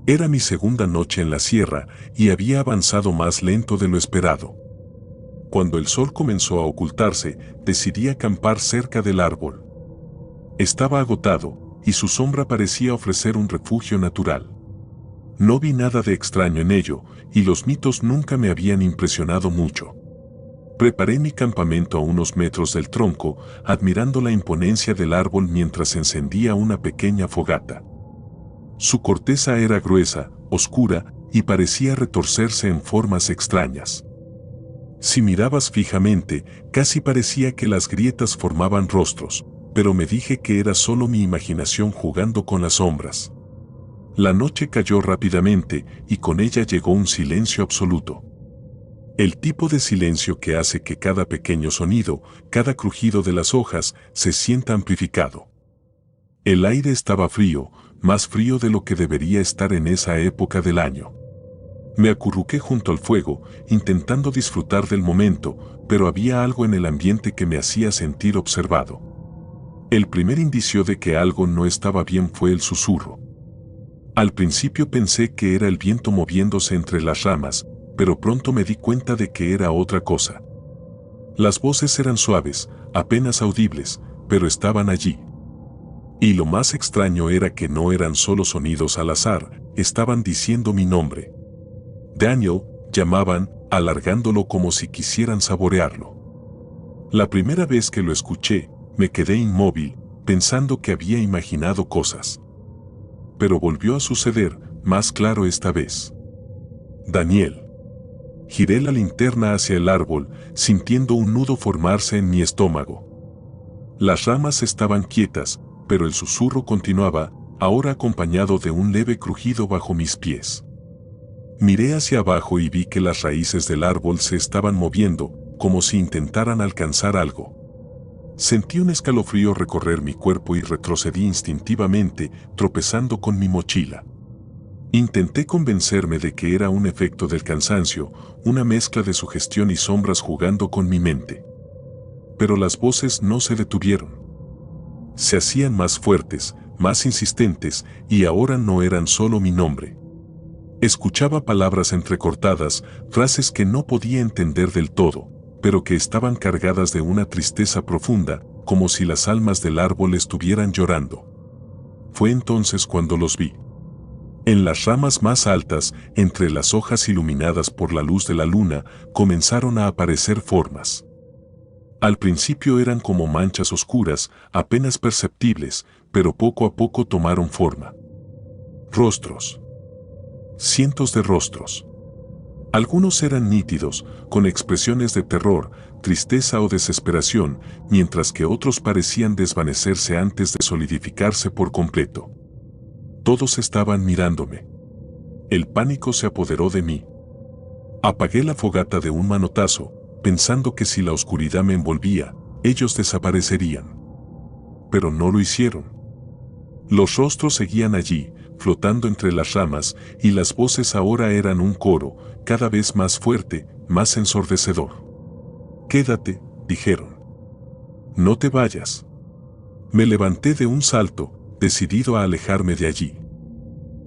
Era mi segunda noche en la sierra y había avanzado más lento de lo esperado. Cuando el sol comenzó a ocultarse, decidí acampar cerca del árbol. Estaba agotado, y su sombra parecía ofrecer un refugio natural. No vi nada de extraño en ello, y los mitos nunca me habían impresionado mucho. Preparé mi campamento a unos metros del tronco, admirando la imponencia del árbol mientras encendía una pequeña fogata. Su corteza era gruesa, oscura, y parecía retorcerse en formas extrañas. Si mirabas fijamente, casi parecía que las grietas formaban rostros, pero me dije que era solo mi imaginación jugando con las sombras. La noche cayó rápidamente y con ella llegó un silencio absoluto. El tipo de silencio que hace que cada pequeño sonido, cada crujido de las hojas, se sienta amplificado. El aire estaba frío, más frío de lo que debería estar en esa época del año. Me acurruqué junto al fuego, intentando disfrutar del momento, pero había algo en el ambiente que me hacía sentir observado. El primer indicio de que algo no estaba bien fue el susurro. Al principio pensé que era el viento moviéndose entre las ramas, pero pronto me di cuenta de que era otra cosa. Las voces eran suaves, apenas audibles, pero estaban allí. Y lo más extraño era que no eran solo sonidos al azar, estaban diciendo mi nombre. Daniel, llamaban, alargándolo como si quisieran saborearlo. La primera vez que lo escuché, me quedé inmóvil, pensando que había imaginado cosas. Pero volvió a suceder, más claro esta vez. Daniel. Giré la linterna hacia el árbol, sintiendo un nudo formarse en mi estómago. Las ramas estaban quietas, pero el susurro continuaba, ahora acompañado de un leve crujido bajo mis pies. Miré hacia abajo y vi que las raíces del árbol se estaban moviendo, como si intentaran alcanzar algo. Sentí un escalofrío recorrer mi cuerpo y retrocedí instintivamente, tropezando con mi mochila. Intenté convencerme de que era un efecto del cansancio, una mezcla de sugestión y sombras jugando con mi mente. Pero las voces no se detuvieron. Se hacían más fuertes, más insistentes, y ahora no eran solo mi nombre. Escuchaba palabras entrecortadas, frases que no podía entender del todo, pero que estaban cargadas de una tristeza profunda, como si las almas del árbol estuvieran llorando. Fue entonces cuando los vi. En las ramas más altas, entre las hojas iluminadas por la luz de la luna, comenzaron a aparecer formas. Al principio eran como manchas oscuras, apenas perceptibles, pero poco a poco tomaron forma. Rostros. Cientos de rostros. Algunos eran nítidos, con expresiones de terror, tristeza o desesperación, mientras que otros parecían desvanecerse antes de solidificarse por completo. Todos estaban mirándome. El pánico se apoderó de mí. Apagué la fogata de un manotazo, pensando que si la oscuridad me envolvía, ellos desaparecerían. Pero no lo hicieron. Los rostros seguían allí, flotando entre las ramas, y las voces ahora eran un coro, cada vez más fuerte, más ensordecedor. «Quédate», dijeron. «No te vayas». Me levanté de un salto, decidido a alejarme de allí.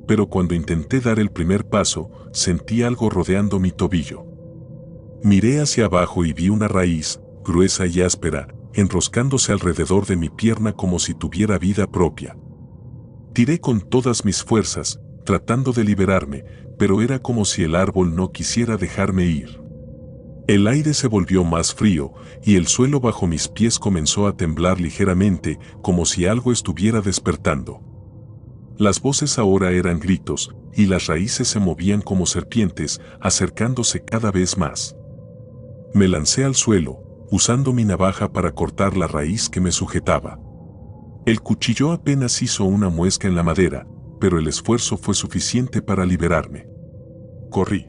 Pero cuando intenté dar el primer paso, sentí algo rodeando mi tobillo. Miré hacia abajo y vi una raíz, gruesa y áspera, enroscándose alrededor de mi pierna como si tuviera vida propia. Tiré con todas mis fuerzas, tratando de liberarme, pero era como si el árbol no quisiera dejarme ir. El aire se volvió más frío, y el suelo bajo mis pies comenzó a temblar ligeramente, como si algo estuviera despertando. Las voces ahora eran gritos, y las raíces se movían como serpientes, acercándose cada vez más. Me lancé al suelo, usando mi navaja para cortar la raíz que me sujetaba. El cuchillo apenas hizo una muesca en la madera, pero el esfuerzo fue suficiente para liberarme. Corrí.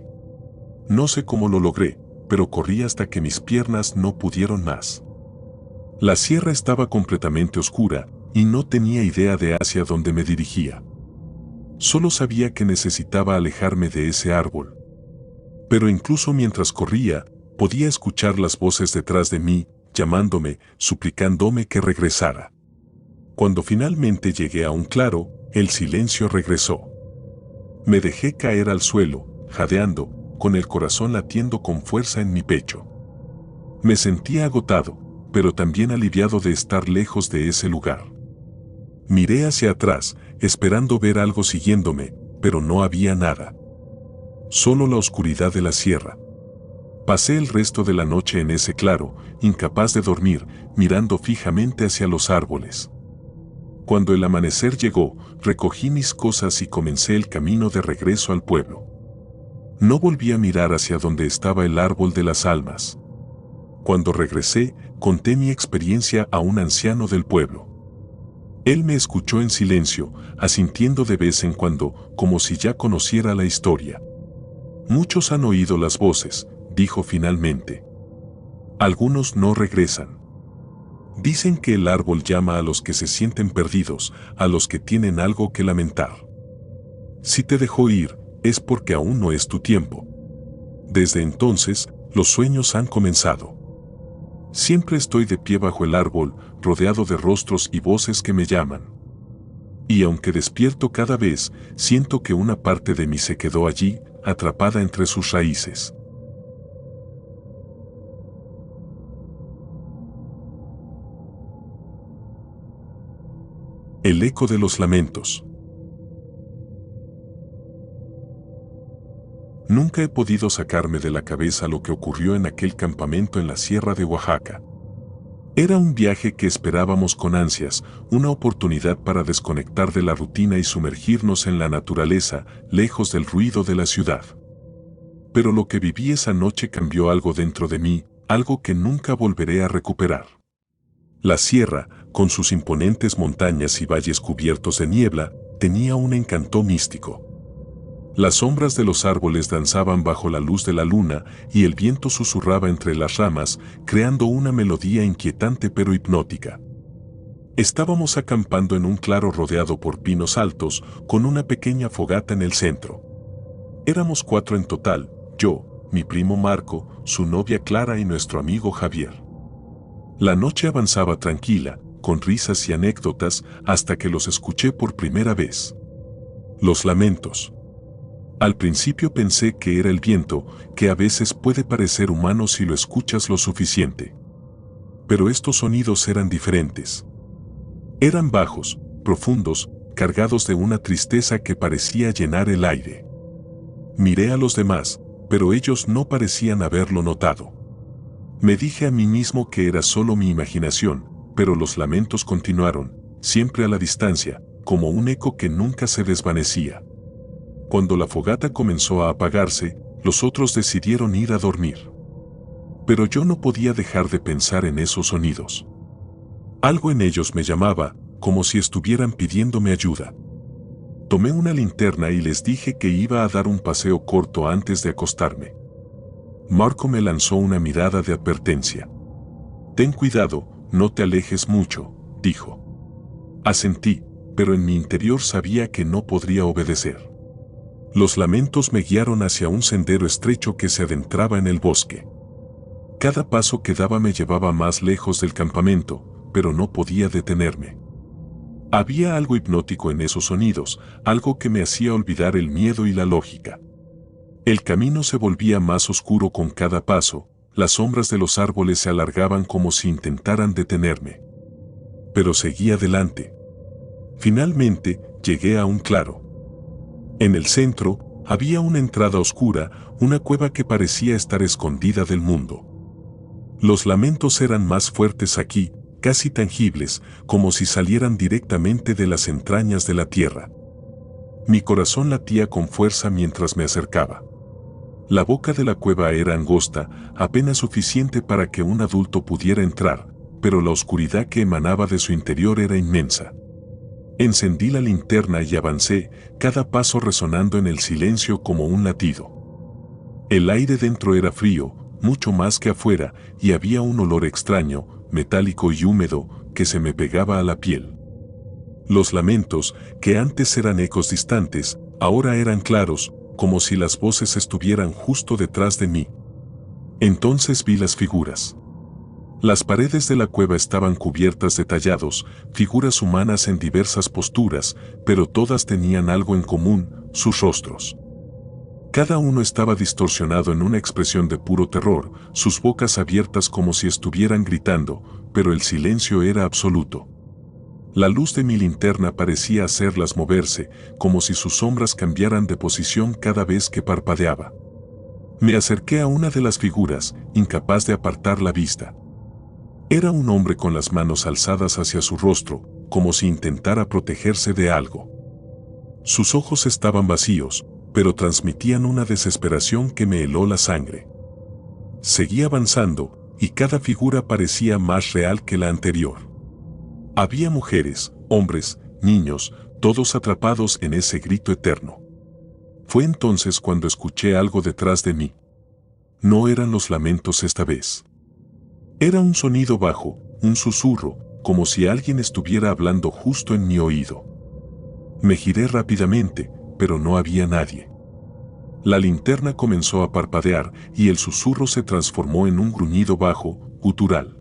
No sé cómo lo logré, pero corrí hasta que mis piernas no pudieron más. La sierra estaba completamente oscura, y no tenía idea de hacia dónde me dirigía. Solo sabía que necesitaba alejarme de ese árbol. Pero incluso mientras corría, podía escuchar las voces detrás de mí, llamándome, suplicándome que regresara. Cuando finalmente llegué a un claro, el silencio regresó. Me dejé caer al suelo, jadeando, con el corazón latiendo con fuerza en mi pecho. Me sentía agotado, pero también aliviado de estar lejos de ese lugar. Miré hacia atrás, esperando ver algo siguiéndome, pero no había nada. Solo la oscuridad de la sierra. Pasé el resto de la noche en ese claro, incapaz de dormir, mirando fijamente hacia los árboles. Cuando el amanecer llegó, recogí mis cosas y comencé el camino de regreso al pueblo. No volví a mirar hacia donde estaba el árbol de las almas. Cuando regresé, conté mi experiencia a un anciano del pueblo. Él me escuchó en silencio, asintiendo de vez en cuando, como si ya conociera la historia. Muchos han oído las voces, dijo finalmente. Algunos no regresan. Dicen que el árbol llama a los que se sienten perdidos, a los que tienen algo que lamentar. Si te dejó ir, es porque aún no es tu tiempo. Desde entonces, los sueños han comenzado. Siempre estoy de pie bajo el árbol, rodeado de rostros y voces que me llaman. Y aunque despierto cada vez, siento que una parte de mí se quedó allí, atrapada entre sus raíces. El eco de los lamentos. Nunca he podido sacarme de la cabeza lo que ocurrió en aquel campamento en la sierra de Oaxaca. Era un viaje que esperábamos con ansias, una oportunidad para desconectar de la rutina y sumergirnos en la naturaleza, lejos del ruido de la ciudad. Pero lo que viví esa noche cambió algo dentro de mí, algo que nunca volveré a recuperar. La sierra, con sus imponentes montañas y valles cubiertos de niebla, tenía un encanto místico. Las sombras de los árboles danzaban bajo la luz de la luna y el viento susurraba entre las ramas, creando una melodía inquietante pero hipnótica. Estábamos acampando en un claro rodeado por pinos altos, con una pequeña fogata en el centro. Éramos 4 en total, yo, mi primo Marco, su novia Clara y nuestro amigo Javier. La noche avanzaba tranquila, con risas y anécdotas, hasta que los escuché por primera vez. Los lamentos. Al principio pensé que era el viento, que a veces puede parecer humano si lo escuchas lo suficiente. Pero estos sonidos eran diferentes. Eran bajos, profundos, cargados de una tristeza que parecía llenar el aire. Miré a los demás, pero ellos no parecían haberlo notado. Me dije a mí mismo que era solo mi imaginación, pero los lamentos continuaron, siempre a la distancia, como un eco que nunca se desvanecía. Cuando la fogata comenzó a apagarse, los otros decidieron ir a dormir. Pero yo no podía dejar de pensar en esos sonidos. Algo en ellos me llamaba, como si estuvieran pidiéndome ayuda. Tomé una linterna y les dije que iba a dar un paseo corto antes de acostarme. Marco me lanzó una mirada de advertencia. «Ten cuidado, no te alejes mucho», dijo. Asentí, pero en mi interior sabía que no podría obedecer. Los lamentos me guiaron hacia un sendero estrecho que se adentraba en el bosque. Cada paso que daba me llevaba más lejos del campamento, pero no podía detenerme. Había algo hipnótico en esos sonidos, algo que me hacía olvidar el miedo y la lógica. El camino se volvía más oscuro con cada paso, las sombras de los árboles se alargaban como si intentaran detenerme. Pero seguí adelante. Finalmente, llegué a un claro. En el centro, había una entrada oscura, una cueva que parecía estar escondida del mundo. Los lamentos eran más fuertes aquí, casi tangibles, como si salieran directamente de las entrañas de la tierra. Mi corazón latía con fuerza mientras me acercaba. La boca de la cueva era angosta, apenas suficiente para que un adulto pudiera entrar, pero la oscuridad que emanaba de su interior era inmensa. Encendí la linterna y avancé, cada paso resonando en el silencio como un latido. El aire dentro era frío, mucho más que afuera, y había un olor extraño, metálico y húmedo, que se me pegaba a la piel. Los lamentos, que antes eran ecos distantes, ahora eran claros, como si las voces estuvieran justo detrás de mí. Entonces vi las figuras. Las paredes de la cueva estaban cubiertas de tallados, figuras humanas en diversas posturas, pero todas tenían algo en común, sus rostros. Cada uno estaba distorsionado en una expresión de puro terror, sus bocas abiertas como si estuvieran gritando, pero el silencio era absoluto. La luz de mi linterna parecía hacerlas moverse, como si sus sombras cambiaran de posición cada vez que parpadeaba. Me acerqué a una de las figuras, incapaz de apartar la vista. Era un hombre con las manos alzadas hacia su rostro, como si intentara protegerse de algo. Sus ojos estaban vacíos, pero transmitían una desesperación que me heló la sangre. Seguí avanzando, y cada figura parecía más real que la anterior. Había mujeres, hombres, niños, todos atrapados en ese grito eterno. Fue entonces cuando escuché algo detrás de mí. No eran los lamentos esta vez. Era un sonido bajo, un susurro, como si alguien estuviera hablando justo en mi oído. Me giré rápidamente, pero no había nadie. La linterna comenzó a parpadear y el susurro se transformó en un gruñido bajo, gutural.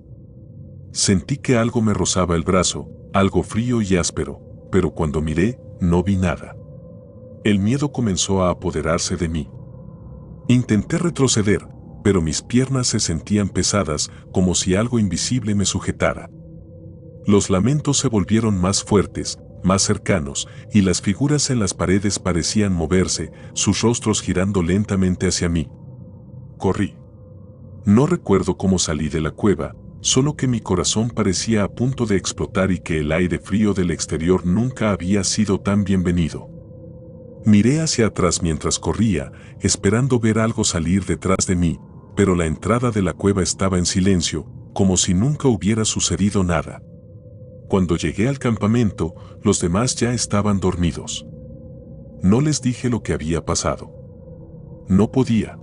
Sentí que algo me rozaba el brazo, algo frío y áspero, pero cuando miré, no vi nada. El miedo comenzó a apoderarse de mí. Intenté retroceder, pero mis piernas se sentían pesadas, como si algo invisible me sujetara. Los lamentos se volvieron más fuertes, más cercanos, y las figuras en las paredes parecían moverse, sus rostros girando lentamente hacia mí. Corrí. No recuerdo cómo salí de la cueva, solo que mi corazón parecía a punto de explotar y que el aire frío del exterior nunca había sido tan bienvenido. Miré hacia atrás mientras corría, esperando ver algo salir detrás de mí, pero la entrada de la cueva estaba en silencio, como si nunca hubiera sucedido nada. Cuando llegué al campamento, los demás ya estaban dormidos. No les dije lo que había pasado. No podía.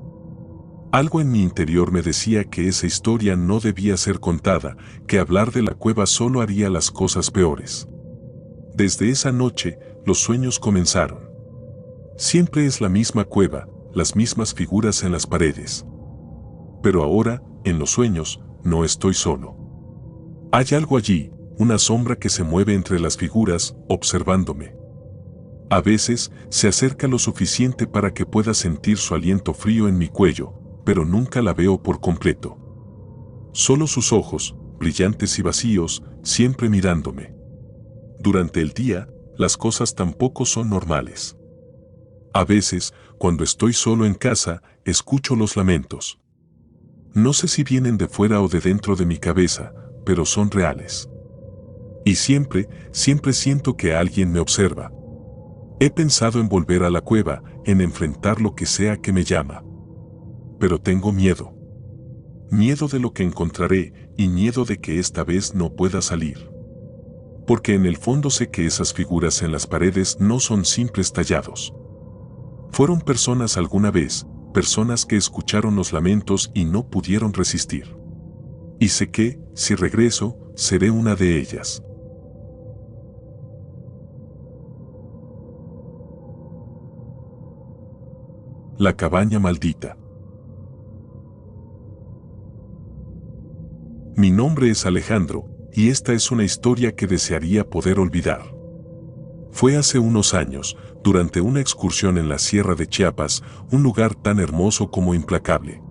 Algo en mi interior me decía que esa historia no debía ser contada, que hablar de la cueva solo haría las cosas peores. Desde esa noche, los sueños comenzaron. Siempre es la misma cueva, las mismas figuras en las paredes. Pero ahora, en los sueños, no estoy solo. Hay algo allí, una sombra que se mueve entre las figuras, observándome. A veces, se acerca lo suficiente para que pueda sentir su aliento frío en mi cuello, pero nunca la veo por completo. Solo sus ojos, brillantes y vacíos, siempre mirándome. Durante el día, las cosas tampoco son normales. A veces, cuando estoy solo en casa, escucho los lamentos. No sé si vienen de fuera o de dentro de mi cabeza, pero son reales. Y siempre siento que alguien me observa. He pensado en volver a la cueva, en enfrentar lo que sea que me llama. Pero tengo miedo. Miedo de lo que encontraré y miedo de que esta vez no pueda salir. Porque en el fondo sé que esas figuras en las paredes no son simples tallados. Fueron personas alguna vez, personas que escucharon los lamentos y no pudieron resistir. Y sé que, si regreso, seré una de ellas. La cabaña maldita. Mi nombre es Alejandro, y esta es una historia que desearía poder olvidar. Fue hace unos años, durante una excursión en la Sierra de Chiapas, un lugar tan hermoso como implacable.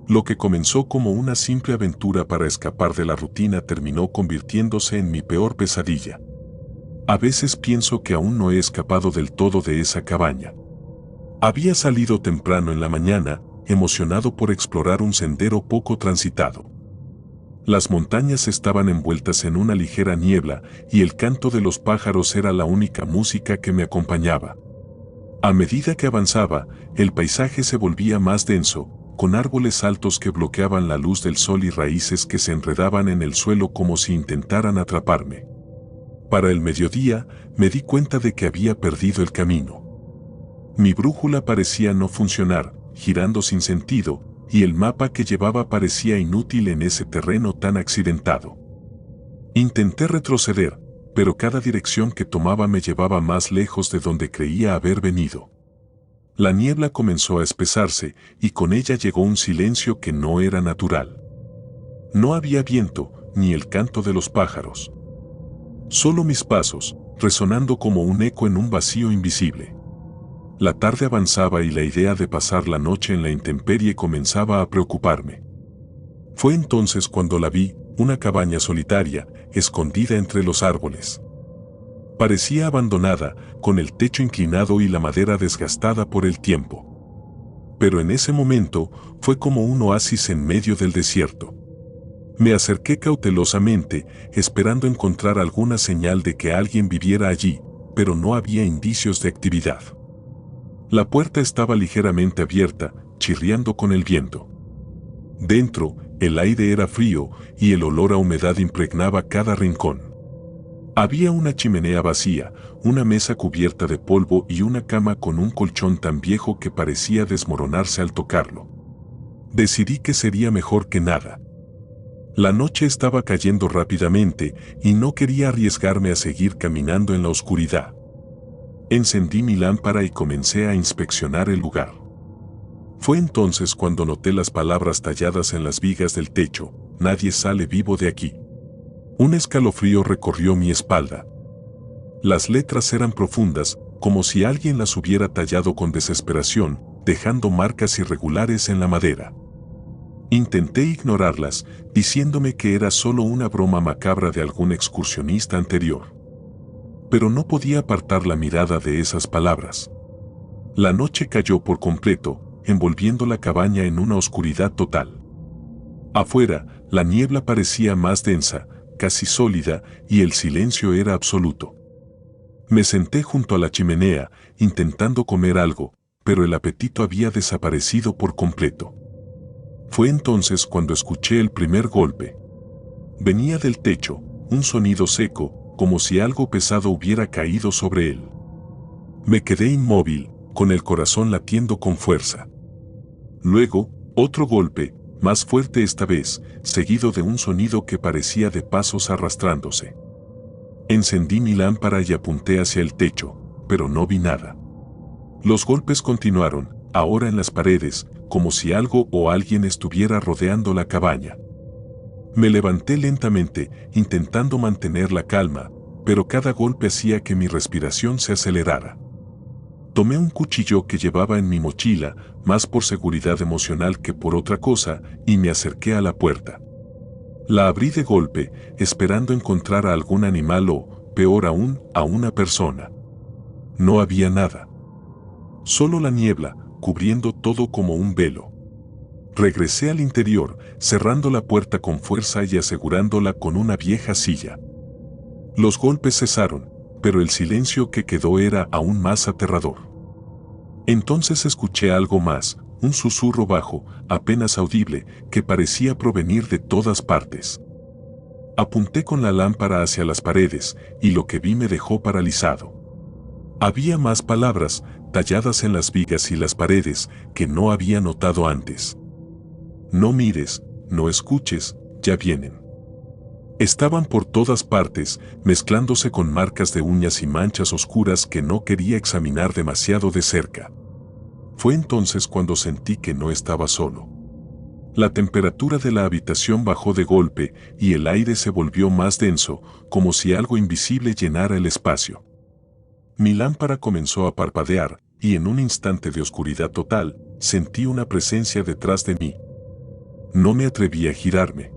Lo que comenzó como una simple aventura para escapar de la rutina terminó convirtiéndose en mi peor pesadilla. A veces pienso que aún no he escapado del todo de esa cabaña. Había salido temprano en la mañana, emocionado por explorar un sendero poco transitado. Las montañas estaban envueltas en una ligera niebla y el canto de los pájaros era la única música que me acompañaba. A medida que avanzaba, el paisaje se volvía más denso, con árboles altos que bloqueaban la luz del sol y raíces que se enredaban en el suelo como si intentaran atraparme. Para el mediodía, me di cuenta de que había perdido el camino. Mi brújula parecía no funcionar, girando sin sentido, y el mapa que llevaba parecía inútil en ese terreno tan accidentado. Intenté retroceder, pero cada dirección que tomaba me llevaba más lejos de donde creía haber venido. La niebla comenzó a espesarse y con ella llegó un silencio que no era natural. No había viento, ni el canto de los pájaros. Solo mis pasos, resonando como un eco en un vacío invisible. La tarde avanzaba y la idea de pasar la noche en la intemperie comenzaba a preocuparme. Fue entonces cuando la vi, una cabaña solitaria, escondida entre los árboles. Parecía abandonada, con el techo inclinado y la madera desgastada por el tiempo. Pero en ese momento, fue como un oasis en medio del desierto. Me acerqué cautelosamente, esperando encontrar alguna señal de que alguien viviera allí, pero no había indicios de actividad. La puerta estaba ligeramente abierta, chirriando con el viento. Dentro, el aire era frío y el olor a humedad impregnaba cada rincón. Había una chimenea vacía, una mesa cubierta de polvo y una cama con un colchón tan viejo que parecía desmoronarse al tocarlo. Decidí que sería mejor que nada. La noche estaba cayendo rápidamente y no quería arriesgarme a seguir caminando en la oscuridad. Encendí mi lámpara y comencé a inspeccionar el lugar. Fue entonces cuando noté las palabras talladas en las vigas del techo: nadie sale vivo de aquí. Un escalofrío recorrió mi espalda. Las letras eran profundas, como si alguien las hubiera tallado con desesperación, dejando marcas irregulares en la madera. Intenté ignorarlas, diciéndome que era solo una broma macabra de algún excursionista anterior. Pero no podía apartar la mirada de esas palabras. La noche cayó por completo, envolviendo la cabaña en una oscuridad total. Afuera, la niebla parecía más densa, casi sólida, y el silencio era absoluto. Me senté junto a la chimenea, intentando comer algo, pero el apetito había desaparecido por completo. Fue entonces cuando escuché el primer golpe. Venía del techo, un sonido seco, como si algo pesado hubiera caído sobre él. Me quedé inmóvil, con el corazón latiendo con fuerza. Luego, otro golpe, más fuerte esta vez, seguido de un sonido que parecía de pasos arrastrándose. Encendí mi lámpara y apunté hacia el techo, pero no vi nada. Los golpes continuaron, ahora en las paredes, como si algo o alguien estuviera rodeando la cabaña. Me levanté lentamente, intentando mantener la calma, pero cada golpe hacía que mi respiración se acelerara. Tomé un cuchillo que llevaba en mi mochila, más por seguridad emocional que por otra cosa, y me acerqué a la puerta. La abrí de golpe, esperando encontrar a algún animal o, peor aún, a una persona. No había nada. Solo la niebla, cubriendo todo como un velo. Regresé al interior, cerrando la puerta con fuerza y asegurándola con una vieja silla. Los golpes cesaron, pero el silencio que quedó era aún más aterrador. Entonces escuché algo más, un susurro bajo, apenas audible, que parecía provenir de todas partes. Apunté con la lámpara hacia las paredes, y lo que vi me dejó paralizado. Había más palabras, talladas en las vigas y las paredes, que no había notado antes. No mires, no escuches, ya vienen. Estaban por todas partes, mezclándose con marcas de uñas y manchas oscuras que no quería examinar demasiado de cerca. Fue entonces cuando sentí que no estaba solo. La temperatura de la habitación bajó de golpe y el aire se volvió más denso, como si algo invisible llenara el espacio. Mi lámpara comenzó a parpadear, y en un instante de oscuridad total, sentí una presencia detrás de mí. No me atreví a girarme.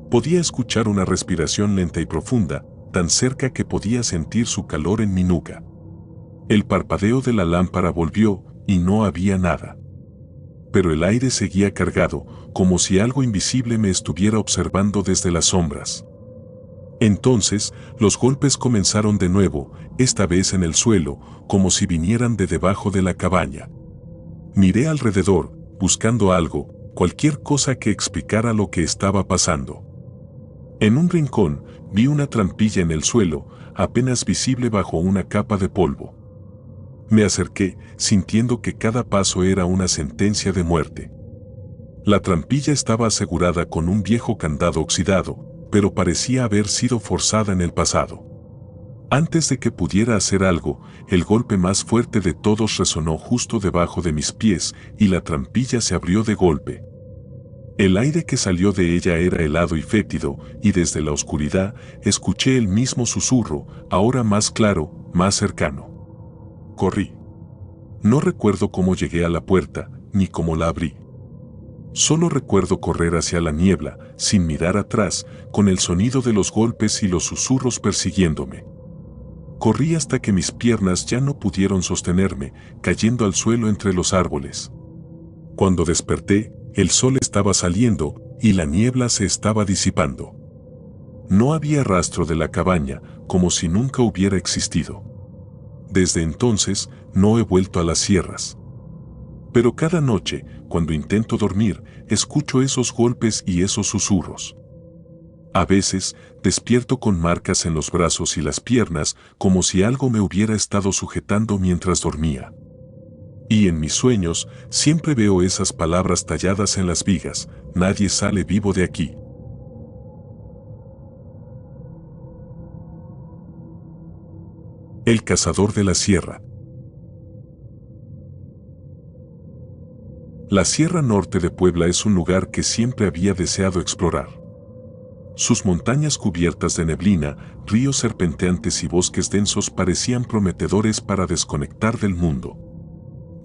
Podía escuchar una respiración lenta y profunda, tan cerca que podía sentir su calor en mi nuca. El parpadeo de la lámpara volvió, y no había nada. Pero el aire seguía cargado, como si algo invisible me estuviera observando desde las sombras. Entonces, los golpes comenzaron de nuevo, esta vez en el suelo, como si vinieran de debajo de la cabaña. Miré alrededor, buscando algo, cualquier cosa que explicara lo que estaba pasando. En un rincón, vi una trampilla en el suelo, apenas visible bajo una capa de polvo. Me acerqué, sintiendo que cada paso era una sentencia de muerte. La trampilla estaba asegurada con un viejo candado oxidado, pero parecía haber sido forzada en el pasado. Antes de que pudiera hacer algo, el golpe más fuerte de todos resonó justo debajo de mis pies y la trampilla se abrió de golpe. El aire que salió de ella era helado y fétido, y desde la oscuridad escuché el mismo susurro, ahora más claro, más cercano. Corrí. No recuerdo cómo llegué a la puerta, ni cómo la abrí. Solo recuerdo correr hacia la niebla, sin mirar atrás, con el sonido de los golpes y los susurros persiguiéndome. Corrí hasta que mis piernas ya no pudieron sostenerme, cayendo al suelo entre los árboles. Cuando desperté, el sol estaba saliendo, y la niebla se estaba disipando. No había rastro de la cabaña, como si nunca hubiera existido. Desde entonces, no he vuelto a las sierras. Pero cada noche, cuando intento dormir, escucho esos golpes y esos susurros. A veces, despierto con marcas en los brazos y las piernas, como si algo me hubiera estado sujetando mientras dormía. Y en mis sueños, siempre veo esas palabras talladas en las vigas: nadie sale vivo de aquí. El cazador de la sierra. La Sierra Norte de Puebla es un lugar que siempre había deseado explorar. Sus montañas cubiertas de neblina, ríos serpenteantes y bosques densos parecían prometedores para desconectar del mundo.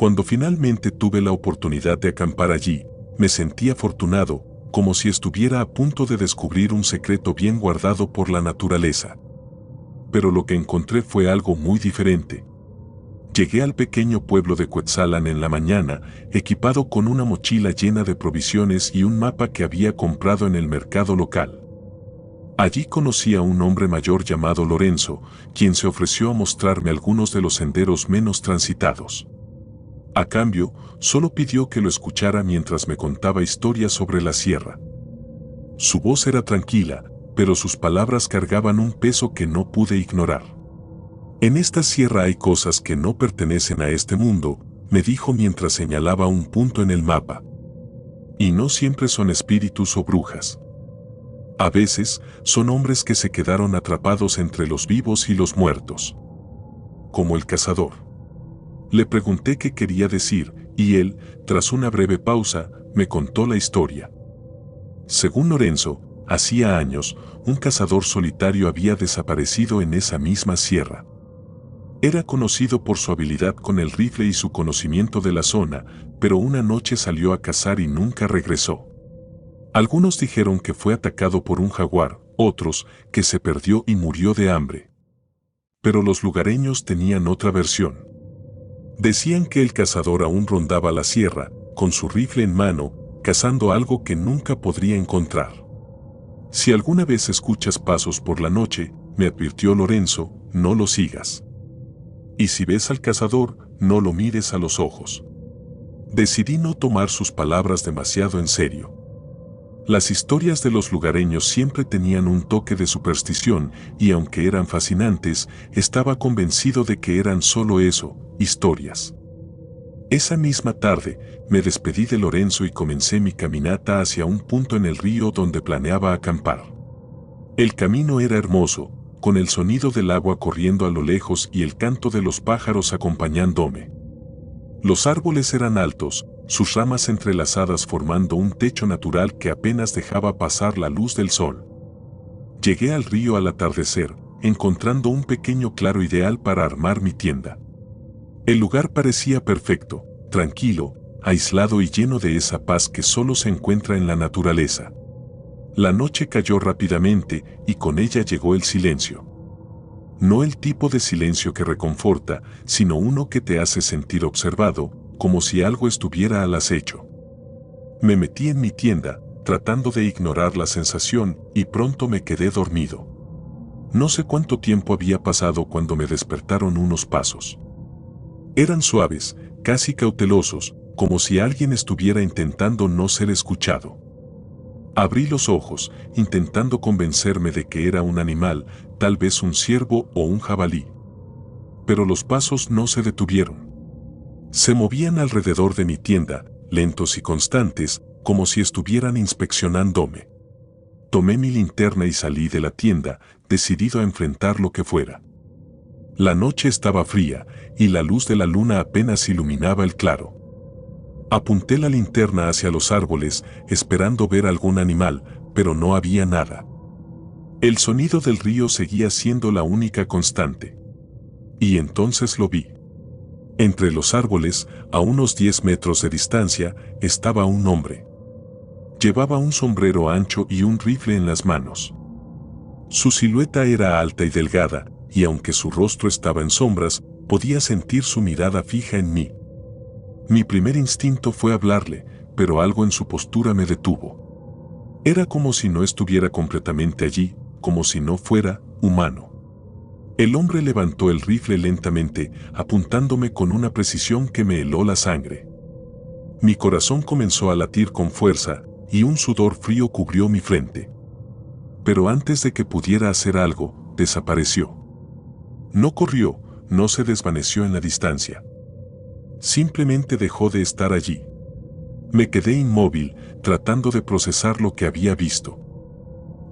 Cuando finalmente tuve la oportunidad de acampar allí, me sentí afortunado, como si estuviera a punto de descubrir un secreto bien guardado por la naturaleza. Pero lo que encontré fue algo muy diferente. Llegué al pequeño pueblo de Cuetzalan en la mañana, equipado con una mochila llena de provisiones y un mapa que había comprado en el mercado local. Allí conocí a un hombre mayor llamado Lorenzo, quien se ofreció a mostrarme algunos de los senderos menos transitados. A cambio, solo pidió que lo escuchara mientras me contaba historias sobre la sierra. Su voz era tranquila, pero sus palabras cargaban un peso que no pude ignorar. En esta sierra hay cosas que no pertenecen a este mundo, me dijo mientras señalaba un punto en el mapa. Y no siempre son espíritus o brujas. A veces, son hombres que se quedaron atrapados entre los vivos y los muertos. Como el cazador. Le pregunté qué quería decir, y él, tras una breve pausa, me contó la historia. Según Lorenzo, hacía años, un cazador solitario había desaparecido en esa misma sierra. Era conocido por su habilidad con el rifle y su conocimiento de la zona, pero una noche salió a cazar y nunca regresó. Algunos dijeron que fue atacado por un jaguar, otros, que se perdió y murió de hambre. Pero los lugareños tenían otra versión. Decían que el cazador aún rondaba la sierra, con su rifle en mano, cazando algo que nunca podría encontrar. Si alguna vez escuchas pasos por la noche, me advirtió Lorenzo, no lo sigas. Y si ves al cazador, no lo mires a los ojos. Decidí no tomar sus palabras demasiado en serio. Las historias de los lugareños siempre tenían un toque de superstición y aunque eran fascinantes, estaba convencido de que eran solo eso, historias. Esa misma tarde, me despedí de Lorenzo y comencé mi caminata hacia un punto en el río donde planeaba acampar. El camino era hermoso, con el sonido del agua corriendo a lo lejos y el canto de los pájaros acompañándome. Los árboles eran altos, sus ramas entrelazadas formando un techo natural que apenas dejaba pasar la luz del sol. Llegué al río al atardecer, encontrando un pequeño claro ideal para armar mi tienda. El lugar parecía perfecto, tranquilo, aislado y lleno de esa paz que solo se encuentra en la naturaleza. La noche cayó rápidamente y con ella llegó el silencio. No el tipo de silencio que reconforta, sino uno que te hace sentir observado, como si algo estuviera al acecho. Me metí en mi tienda, tratando de ignorar la sensación, y pronto me quedé dormido. No sé cuánto tiempo había pasado cuando me despertaron unos pasos. Eran suaves, casi cautelosos, como si alguien estuviera intentando no ser escuchado. Abrí los ojos, intentando convencerme de que era un animal, tal vez un ciervo o un jabalí. Pero los pasos no se detuvieron. Se movían alrededor de mi tienda, lentos y constantes, como si estuvieran inspeccionándome. Tomé mi linterna y salí de la tienda, decidido a enfrentar lo que fuera. La noche estaba fría, y la luz de la luna apenas iluminaba el claro. Apunté la linterna hacia los árboles, esperando ver algún animal, pero no había nada. El sonido del río seguía siendo la única constante. Y entonces lo vi. Entre los árboles, a unos 10 metros de distancia, estaba un hombre. Llevaba un sombrero ancho y un rifle en las manos. Su silueta era alta y delgada, y aunque su rostro estaba en sombras, podía sentir su mirada fija en mí. Mi primer instinto fue hablarle, pero algo en su postura me detuvo. Era como si no estuviera completamente allí, como si no fuera humano. El hombre levantó el rifle lentamente, apuntándome con una precisión que me heló la sangre. Mi corazón comenzó a latir con fuerza, y un sudor frío cubrió mi frente. Pero antes de que pudiera hacer algo, desapareció. No corrió, no se desvaneció en la distancia. Simplemente dejó de estar allí. Me quedé inmóvil, tratando de procesar lo que había visto.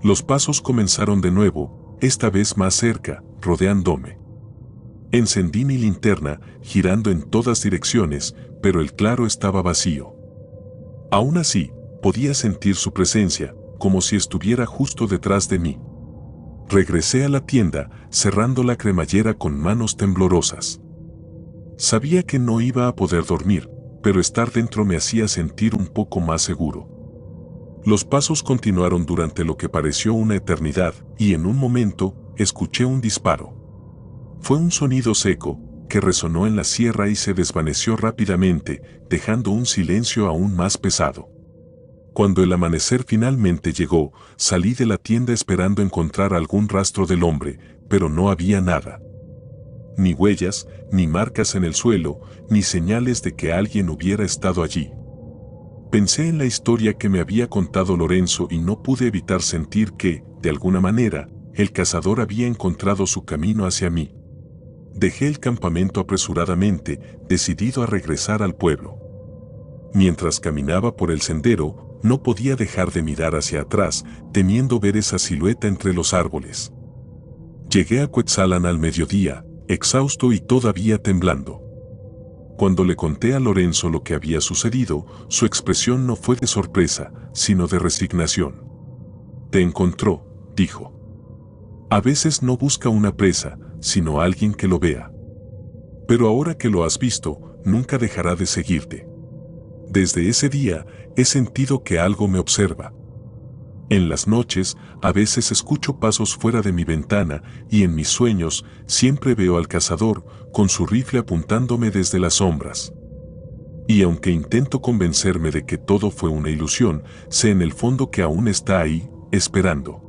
Los pasos comenzaron de nuevo, esta vez más cerca, rodeándome. Encendí mi linterna, girando en todas direcciones, pero el claro estaba vacío. Aún así, podía sentir su presencia, como si estuviera justo detrás de mí. Regresé a la tienda, cerrando la cremallera con manos temblorosas. Sabía que no iba a poder dormir, pero estar dentro me hacía sentir un poco más seguro. Los pasos continuaron durante lo que pareció una eternidad, y en un momento, escuché un disparo. Fue un sonido seco, que resonó en la sierra y se desvaneció rápidamente, dejando un silencio aún más pesado. Cuando el amanecer finalmente llegó, salí de la tienda esperando encontrar algún rastro del hombre, pero no había nada. Ni huellas, ni marcas en el suelo, ni señales de que alguien hubiera estado allí. Pensé en la historia que me había contado Lorenzo y no pude evitar sentir que, de alguna manera, el cazador había encontrado su camino hacia mí. Dejé el campamento apresuradamente, decidido a regresar al pueblo. Mientras caminaba por el sendero, no podía dejar de mirar hacia atrás, temiendo ver esa silueta entre los árboles. Llegué a Cuetzalan al mediodía, exhausto y todavía temblando. Cuando le conté a Lorenzo lo que había sucedido, su expresión no fue de sorpresa, sino de resignación. «Te encontró», dijo. «A veces no busca una presa, sino alguien que lo vea. Pero ahora que lo has visto, nunca dejará de seguirte. Desde ese día, he sentido que algo me observa. En las noches, a veces escucho pasos fuera de mi ventana y en mis sueños siempre veo al cazador con su rifle apuntándome desde las sombras. Y aunque intento convencerme de que todo fue una ilusión, sé en el fondo que aún está ahí, esperando».